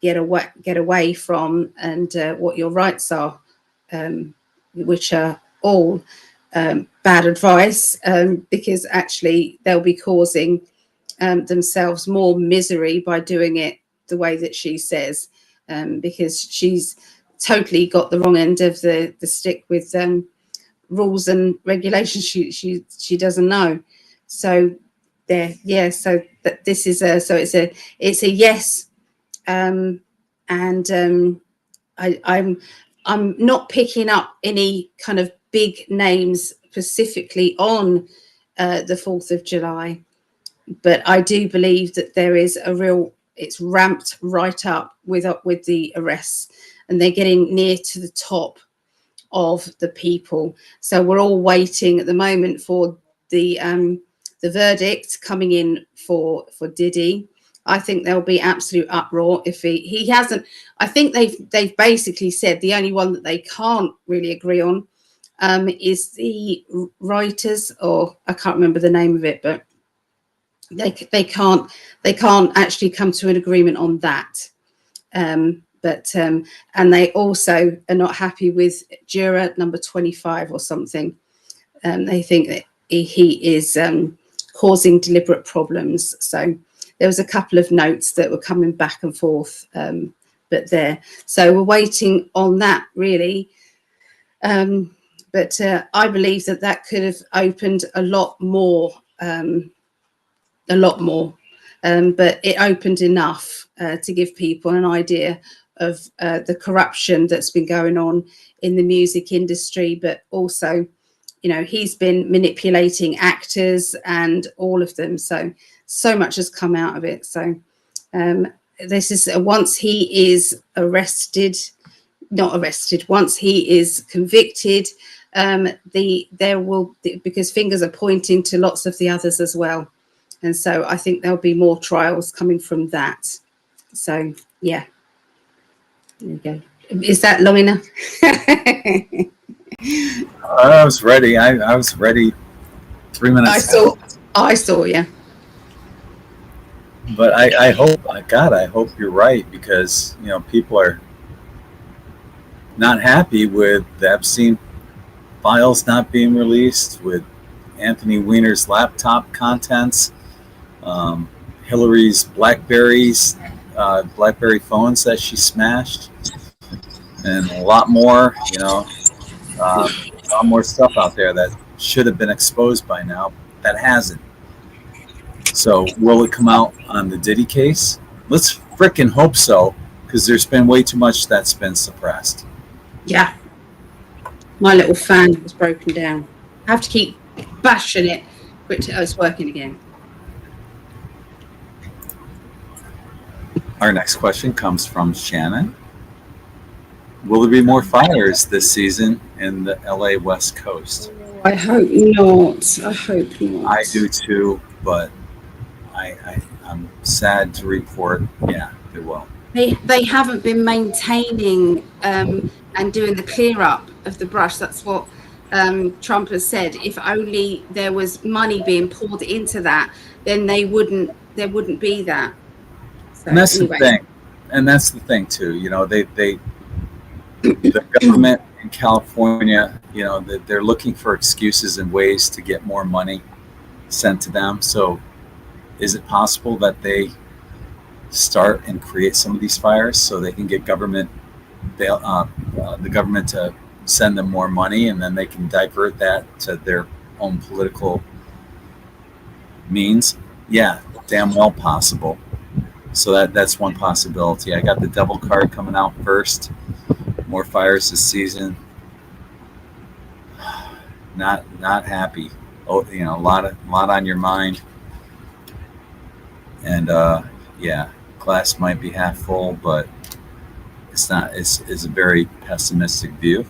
get away from and what your rights are, which are all bad advice, because actually they'll be causing themselves more misery by doing it the way that she says, because she's totally got the wrong end of the stick with rules and regulations she doesn't know. So there, yeah, so that this is it's a yes. And I'm not picking up any kind of big names specifically on the 4th of July, but I do believe that there is it's ramped right up with the arrests, and they're getting near to the top of the people. So we're all waiting at the moment for the verdict coming in for Diddy. I think there'll be absolute uproar if he hasn't. I think they've basically said the only one that they can't really agree on is the writers, or I can't remember the name of it, but they can't actually come to an agreement on that. And they also are not happy with juror number 25 or something. They think that he is causing deliberate problems. So there was a couple of notes that were coming back and forth, so we're waiting on that really. But I believe that could have opened a lot more. But it opened enough to give people an idea of the corruption that's been going on in the music industry, but also, he's been manipulating actors and all of them. So much has come out of it. So this is once he is once he is convicted, because fingers are pointing to lots of the others as well. And so I think there'll be more trials coming from that. So, yeah. There you go. Is that long enough? I was ready. I was ready 3 minutes ago. I saw, yeah. But I hope, God, I hope you're right, because, people are not happy with the Epstein files not being released, with Anthony Weiner's laptop contents, Hillary's BlackBerry phones that she smashed, and a lot more, a lot more stuff out there that should have been exposed by now that hasn't. So will it come out on the Diddy case? Let's frickin' hope so, because there's been way too much that's been suppressed. Yeah. My little fan was broken down. I have to keep bashing it, but it's working again. Our next question comes from Shannon. Will there be more fires this season in the LA West Coast? I hope not. I do too, but I'm sad to report, yeah, there will. They haven't been maintaining and doing the clear up of the brush. That's what Trump has said. If only there was money being poured into that, then there wouldn't be that. So, and that's anyway. The thing. And that's the thing too. The government in California, they're looking for excuses and ways to get more money sent to them. So is it possible that they start and create some of these fires so they can get the government to send them more money, and then they can divert that to their own political means? Yeah, damn well possible. So that's one possibility. I got the devil card coming out first. More fires this season. Not happy. Oh, a lot on your mind. And yeah, glass might be half full, but it's not. It's a very pessimistic view.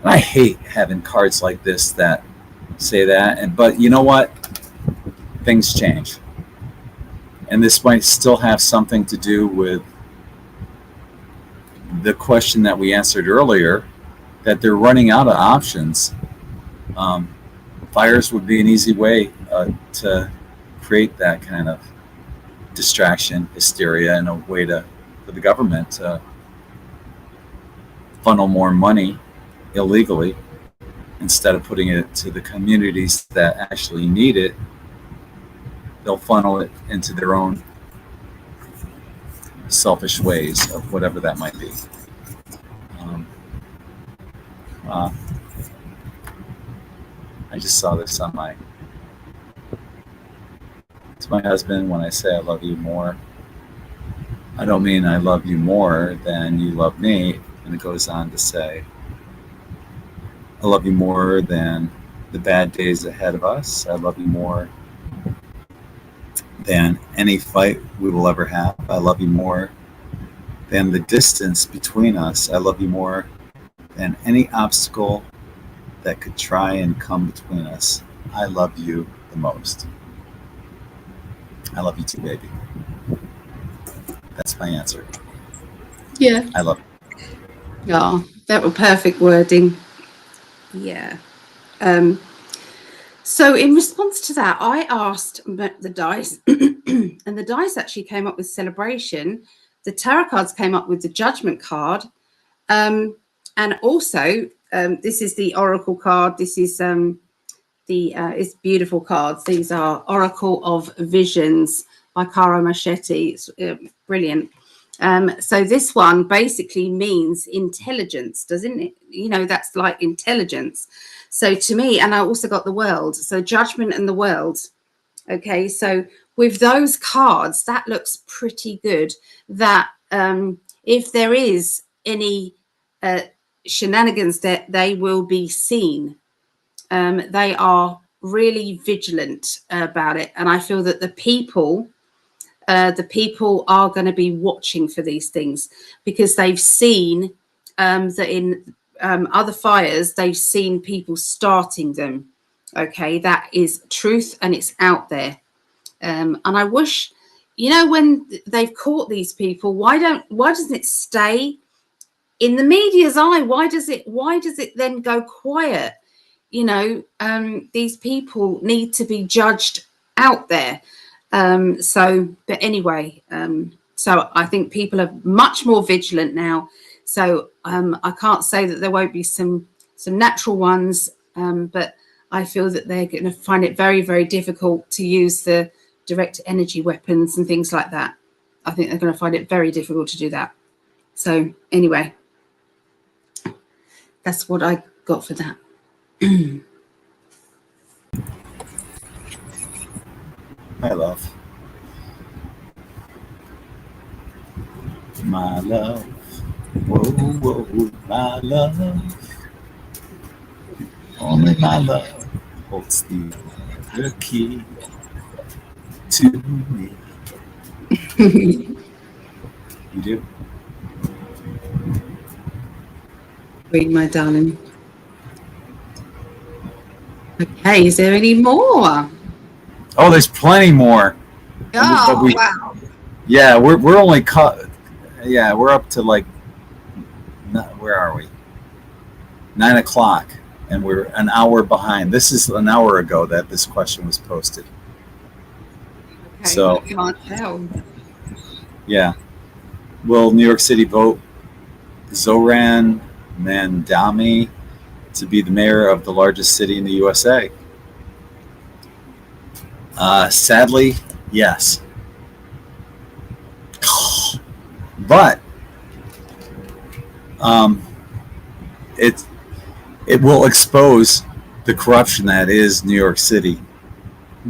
And I hate having cards like this that say that. But you know what? Things change. And this might still have something to do with the question that we answered earlier, that they're running out of options. Fires would be an easy way to create that kind of distraction, hysteria, and a way for the government to funnel more money illegally instead of putting it to the communities that actually need it. They'll funnel it into their own selfish ways of whatever that might be. I just saw this on to my husband. When I say I love you more, I don't mean I love you more than you love me. And it goes on to say, I love you more than the bad days ahead of us. I love you more than any fight we will ever have. I love you more than the distance between us. I love you more than any obstacle that could try and come between us. I love you the most. I love you too, baby. That's my answer. Yeah. I love you. Oh, that was perfect wording. Yeah. So in response to that, I asked the dice, and the dice actually came up with celebration. The tarot cards came up with the judgment card. And also, this is the oracle card. This is it's beautiful cards. These are Oracle of Visions by Caro Machete. It's brilliant. So this one basically means intelligence, doesn't it? That's like intelligence. So to me, and I also got the world. So judgment and the world. Okay, so with those cards, that looks pretty good. That if there is any shenanigans, that they will be seen. They are really vigilant about it, and I feel that the people are going to be watching for these things because they've seen that in other fires, they've seen people starting them. Okay, that is truth, and it's out there. And I wish, when they've caught these people, why doesn't it stay in the media's eye? Why does it then go quiet? These people need to be judged out there. But anyway, so I think people are much more vigilant now. So I can't say that there won't be some natural ones, but I feel that they're going to find it very, very difficult to use the direct energy weapons and things like that. I think they're going to find it very difficult to do that. So anyway, that's what I got for that. My love. My love. Whoa, whoa, my love. Only my love holds the key to me. You do? Read, my darling. Okay, is there any more? Oh, there's plenty more. Oh, wow. Yeah, we're only cut. Yeah, we're up to where are we? 9 o'clock, and we're an hour behind. This is an hour ago that this question was posted. Okay, so I can't tell. Yeah. Will New York City vote Zoran Mandami to be the mayor of the largest city in the USA? Sadly, yes. But it will expose the corruption that is New York City,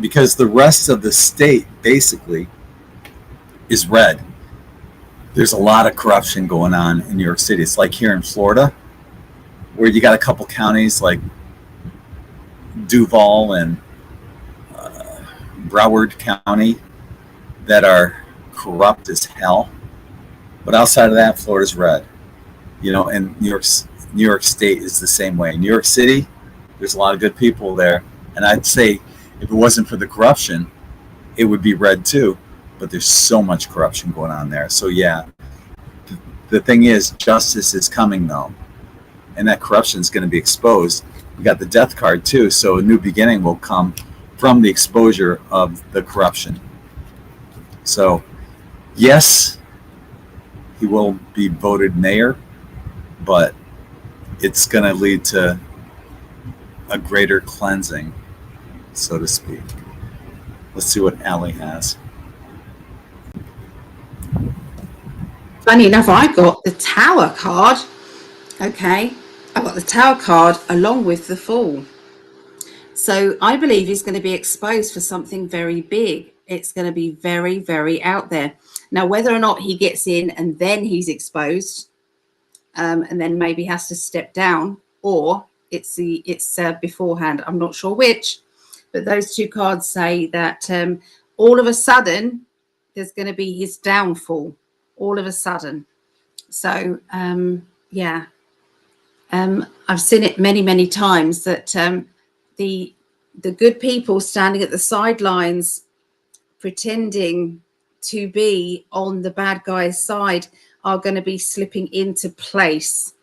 because the rest of the state basically is red. There's a lot of corruption going on in New York City. It's like here in Florida, where you got a couple counties like Duval and Broward County that are corrupt as hell. But outside of that, Florida's red. And New York State is the same way. New York City, there's a lot of good people there. And I'd say if it wasn't for the corruption, it would be red too. But there's so much corruption going on there. So yeah, the thing is, justice is coming though. And that corruption is going to be exposed. We got the death card too. So a new beginning will come from the exposure of the corruption. So yes, he will be voted mayor, but it's going to lead to a greater cleansing, so to speak. Let's see what Ali has. Funny enough, I got the Tower card. Okay, I got the Tower card along with the Fool. So I believe he's going to be exposed for something very big. It's going to be very, very out there. Now, whether or not he gets in and then he's exposed, and then maybe has to step down, or it's beforehand. I'm not sure which, but those two cards say that all of a sudden there's going to be his downfall. All of a sudden. So yeah, I've seen it many, many times that the good people standing at the sidelines pretending to be on the bad guy's side are going to be slipping into place.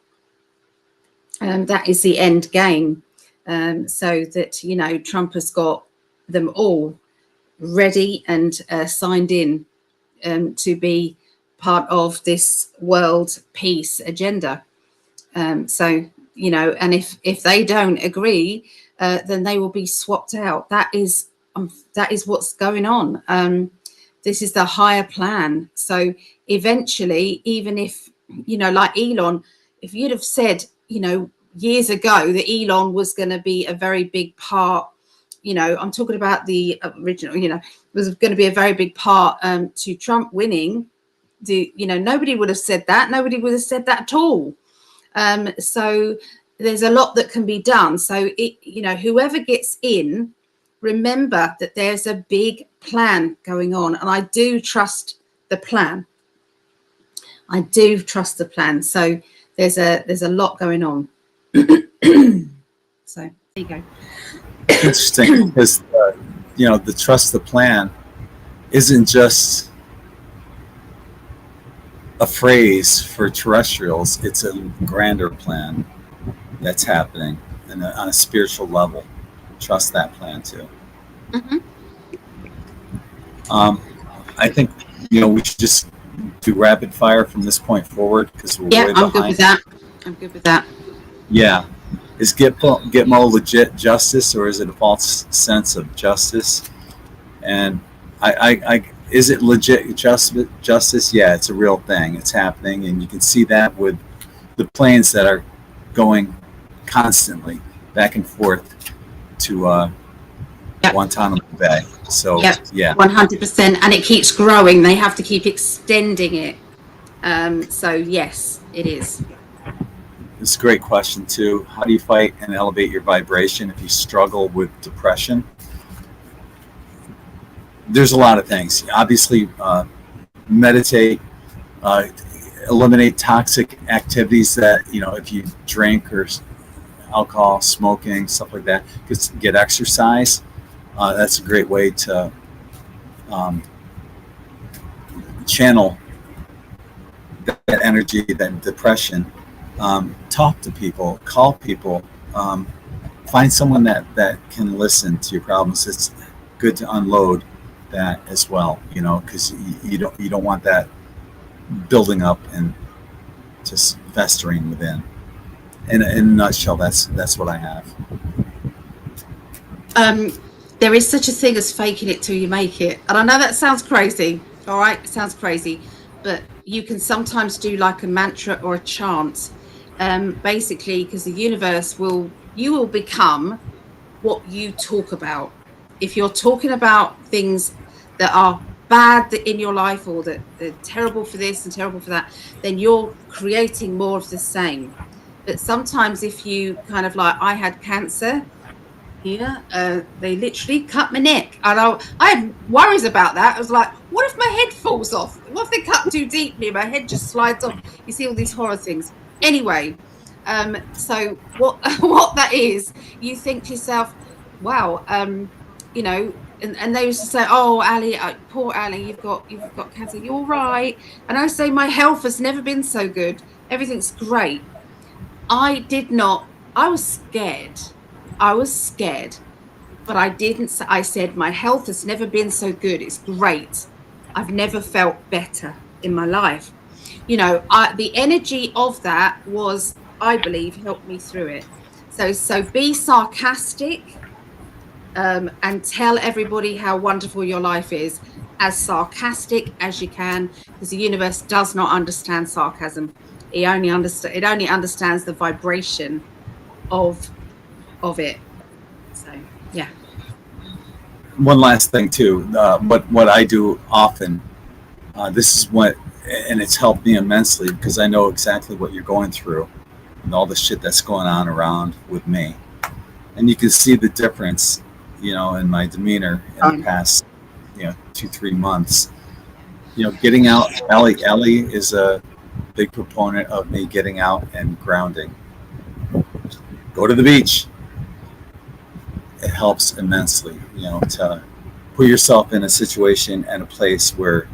And that is the end game. So that, Trump has got them all ready and signed in to be part of this world peace agenda. So, and if they don't agree, then they will be swapped out. That is what's going on. This is the higher plan. So eventually, even if, like Elon, if you'd have said, years ago that Elon was going to be a very big part, I'm talking about the original, was going to be a very big part to Trump winning, nobody would have said that. Nobody would have said that at all. So there's a lot that can be done. So whoever gets in, remember that there's a big plan going on, and I do trust the plan. I do trust the plan. So there's a lot going on. So there you go. Interesting, because the trust the plan isn't just a phrase for terrestrials. It's a grander plan that's happening on a spiritual level. Trust that plan too. Mm-hmm. I think we should just do rapid fire from this point forward, because we're way behind. I'm good with that. Yeah. Is Gitmo legit justice, or is it a false sense of justice? And is it legit justice? Yeah, it's a real thing. It's happening, and you can see that with the planes that are going constantly back and forth to Guantanamo Bay. So yeah, 100%, and it keeps growing. They have to keep extending it. So yes, it is. It's a great question too. How do you fight and elevate your vibration if you struggle with depression? There's a lot of things. Obviously, meditate, eliminate toxic activities that, if you drink or alcohol, smoking, stuff like that. Get exercise. That's a great way to channel that energy, that depression. Talk to people, call people, find someone that can listen to your problems. It's good to unload that as well, because you don't want that building up and just festering within. In a nutshell, that's what I have. There is such a thing as faking it till you make it, and I know that sounds crazy. All right, it sounds crazy, but you can sometimes do like a mantra or a chant, basically, because the universe you will become what you talk about. If you're talking about things that are bad in your life, or that they're terrible for this and terrible for that, then you're creating more of the same. But sometimes if you kind of like, I had cancer here, they literally cut my neck, and I had worries about that. I was like, what if my head falls off? What if they cut too deeply, my head just slides off? You see all these horror things. Anyway, so what that is, you think to yourself, wow, you know, and they used to say, oh, Ali, poor Ali, you've got cancer, you're all right. And I say, my health has never been so good, everything's great. I was scared, but I didn't. I said, my health has never been so good, it's great, I've never felt better in my life. You know, the energy of that was, I believe, helped me through it. So be sarcastic, and tell everybody how wonderful your life is, as sarcastic as you can, because the universe does not understand sarcasm. It only understands the vibration of it. So yeah. One last thing too, what I do often, this is what, and it's helped me immensely, because I know exactly what you're going through and all the shit that's going on around with me, and you can see the difference, you know, in my demeanor in the past, 2-3 months. You know, getting out. Ali is a big proponent of me getting out and grounding. Go to the beach. It helps immensely, you know, to put yourself in a situation and a place where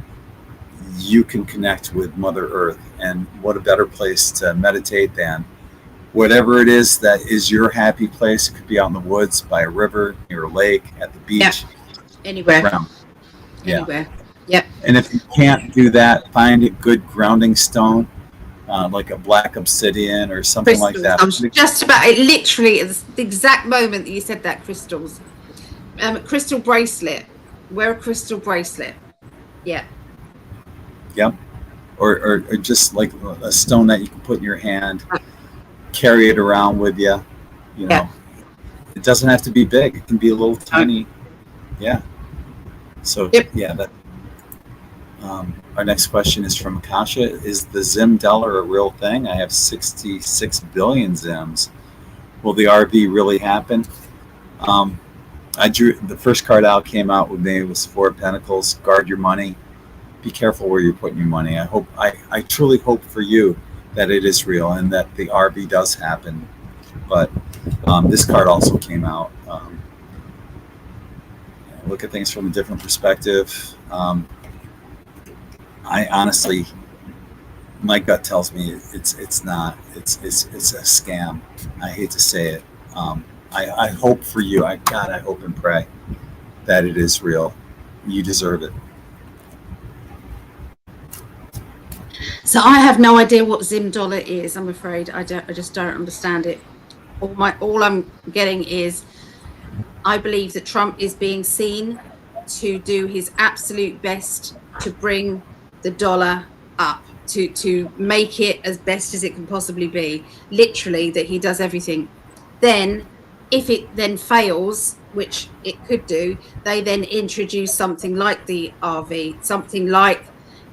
you can connect with Mother Earth. And what a better place to meditate than whatever it is that is your happy place. It could be out in the woods, by a river, near a lake, at the beach. Yeah. Anywhere. Ground. Yeah. Anywhere. Yep. And if you can't do that, find a good grounding stone, like a black obsidian or something Crystals. like that. I was just about it. Literally, it's the exact moment that you said that. Crystals. Crystal bracelet. Wear a crystal bracelet. Yeah. Yep. Or just like a stone that you can put in your hand, carry it around with you. You know, it doesn't have to be big. It can be a little tiny. Yeah. So yeah, that. Our next question is from Akasha. Is the Zim dollar a real thing? I have 66 billion Zims. Will the RV really happen? I drew the first card out, came out with me, was 4 of Pentacles. Guard your money. Be careful where you're putting your money. I truly hope for you that it is real and that the RV does happen. But this card also came out. Look at things from a different perspective. I honestly, my gut tells me it's not. It's a scam. I hate to say it. I hope for you. I hope and pray that it is real. You deserve it. So I have no idea what Zim dollar is. I'm afraid I just don't understand it. All I'm getting is, I believe that Trump is being seen to do his absolute best to bring the dollar up, to make it as best as it can possibly be. Literally, that he does everything. Then, if it then fails, which it could do, they then introduce something like the RV, something like,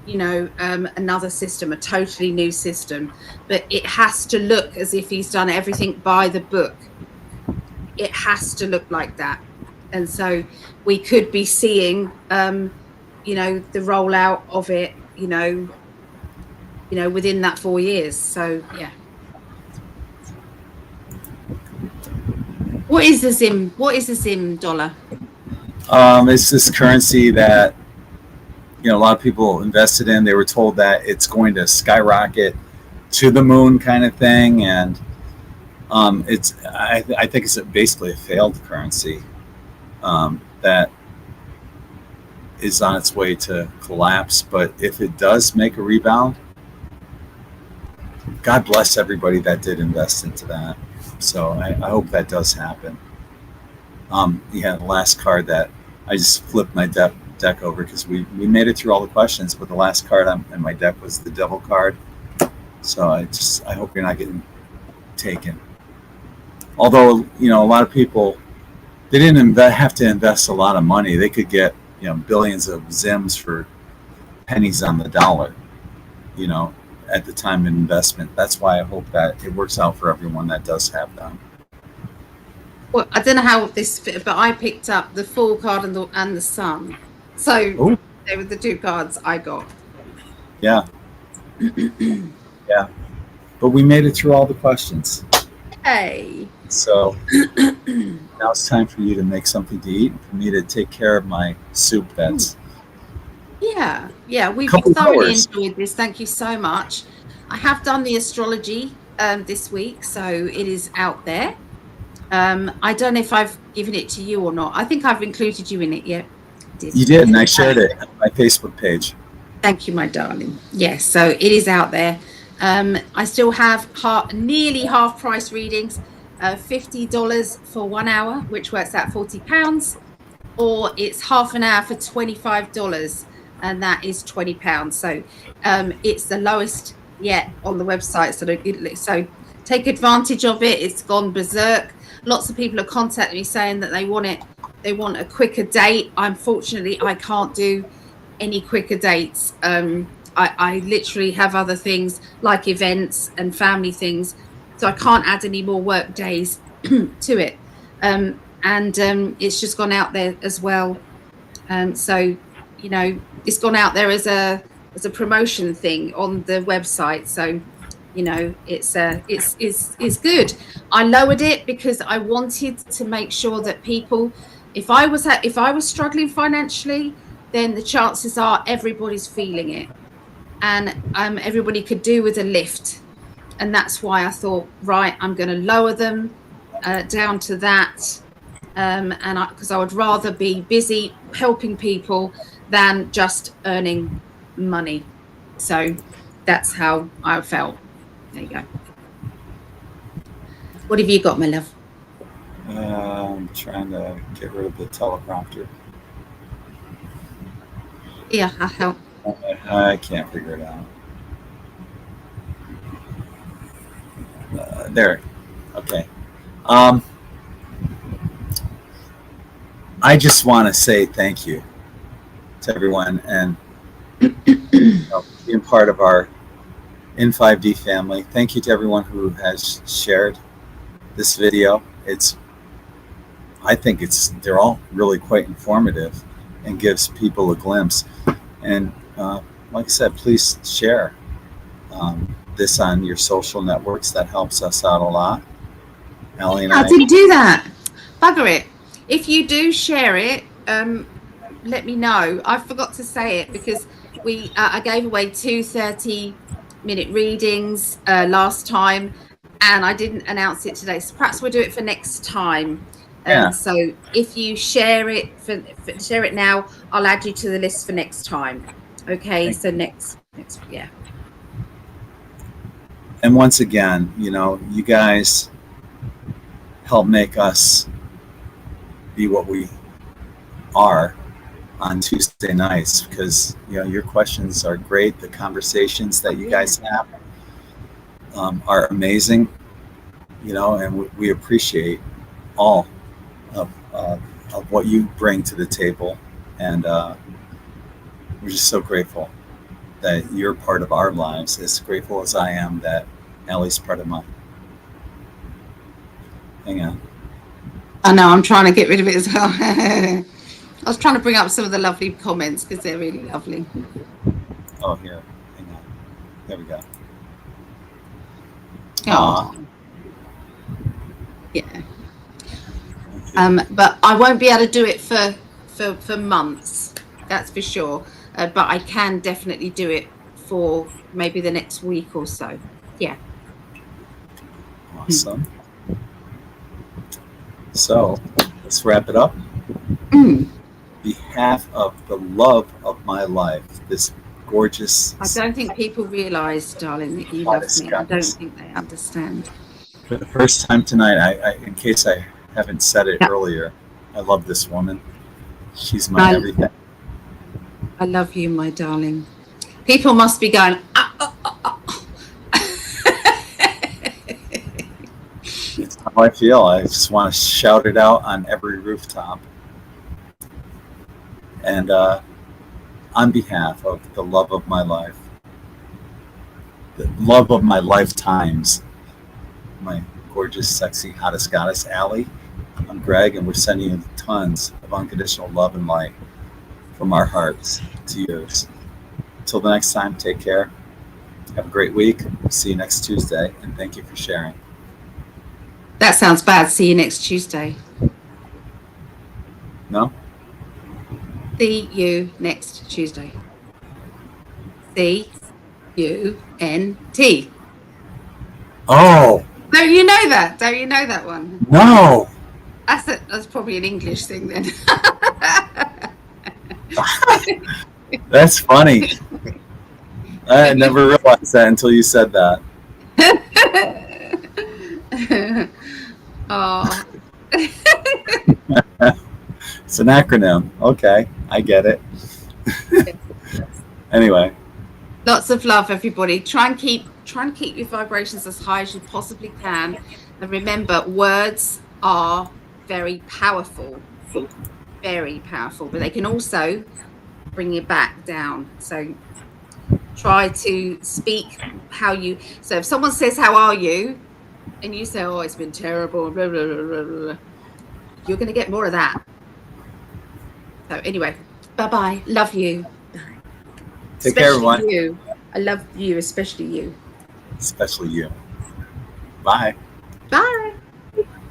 another system, a totally new system. But it has to look as if he's done everything by the book. It has to look like that. And so we could be seeing, the rollout of it, within that 4 years. So, yeah. What is the Zim? What is the Zim dollar? It's this currency that, a lot of people invested in. They were told that it's going to skyrocket to the moon kind of thing. And I think it's basically a failed currency that is on its way to collapse. But if it does make a rebound, God bless everybody that did invest into that. So I hope that does happen. The last card that I just flipped my deck deck over because we made it through all the questions, but the last card in my deck was the Devil card. So I hope you're not getting taken. Although, you know, a lot of people, they didn't have to invest a lot of money. They could get, you know, billions of Zims for pennies on the dollar, you know, at the time of investment. That's why I hope that it works out for everyone that does have them. Well, I don't know how this fit, but I picked up the Fool card and the Sun. So Ooh. They were the two cards I got. Yeah. Yeah. But we made it through all the questions. Hey. So now it's time for you to make something to eat, for me to take care of my soup that's... Yeah, we've Couple thoroughly hours. enjoyed this. Thank you so much. I have done the astrology this week, so it is out there. I don't know if I've given it to you or not. I think I've included you in it yet. You did, and I shared it on my Facebook page. Thank you, my darling. Yes, so it is out there. I still have nearly half price readings, $50 for 1 hour, which works out £40, or it's half an hour for $25, and that is £20. So it's the lowest yet on the website. So take advantage of it. It's gone berserk. Lots of people are contacting me saying that they want a quicker date. Unfortunately, I can't do any quicker dates. I literally have other things like events and family things, so I can't add any more work days to it. And it's just gone out there as well. So, you know, it's gone out there as a promotion thing on the website. So, you know, it's good. I lowered it because I wanted to make sure that people, if I was struggling financially, then the chances are everybody's feeling it, and everybody could do with a lift. And that's why I thought, right, I'm going to lower them down to that, because I would rather be busy helping people than just earning money. So that's how I felt. There you go. What have you got, my love? I'm trying to get rid of the teleprompter. Yeah, I'll help. I can't figure it out. There. Okay. I just want to say thank you to everyone, and being part of our In5d family. Thank you to everyone who has shared this video. I think they're all really quite informative and gives people a glimpse. And like I said, please share this on your social networks. That helps us out a lot. Ali and I didn't do that. Bugger it. If you do share it, let me know. I forgot to say it because I gave away 2 30-minute readings last time, and I didn't announce it today. So perhaps we'll do it for next time. Yeah. So if you share it share it now, I'll add you to the list for next time. Okay. So next, yeah. And once again, you know, you guys help make us be what we are on Tuesday nights, because, you know, your questions are great. The conversations that you guys have are amazing, you know, and we appreciate all of what you bring to the table. And we're just so grateful that you're part of our lives, as grateful as I am that Allie's part of mine. Hang on. I know, I'm trying to get rid of it as well. I was trying to bring up some of the lovely comments because they're really lovely. Oh, here. Hang on. There we go. Oh. Yeah. But I won't be able to do it for months. That's for sure. But I can definitely do it for maybe the next week or so. Yeah. Awesome. So let's wrap it up. Behalf of the love of my life, this gorgeous... I don't think people realise, darling, that you love me. I don't think they understand. For the first time tonight, I in case I haven't said it earlier, I love this woman. She's my everything. I love you, my darling. People must be going, It's how I feel. I just want to shout it out on every rooftop. And on behalf of the love of my life, the love of my lifetimes, my gorgeous, sexy, hottest goddess, Ali, I'm Greg, and we're sending you tons of unconditional love and light from our hearts to yours. Until the next time, take care. Have a great week. See you next Tuesday, and thank you for sharing. that sounds bad. See you next Tuesday. No? See you next Tuesday. C-U-N-T. Oh, Don't you know that? Don't you know that one? no. That's probably an English thing then. That's funny. I never realized that until you said that. Oh. It's an acronym. Okay, I get it. Anyway, Lots of love, everybody. Try and keep your vibrations as high as you possibly can. And remember, words are very powerful, but they can also bring you back down. So try to speak how you. So if someone says, "How are you?" and you say, "Oh, it's been terrible," blah, blah, blah, blah, blah, you're going to get more of that. So anyway, bye-bye. Love you. take care, everyone. You. I love you, especially you. Especially you. Bye. Bye.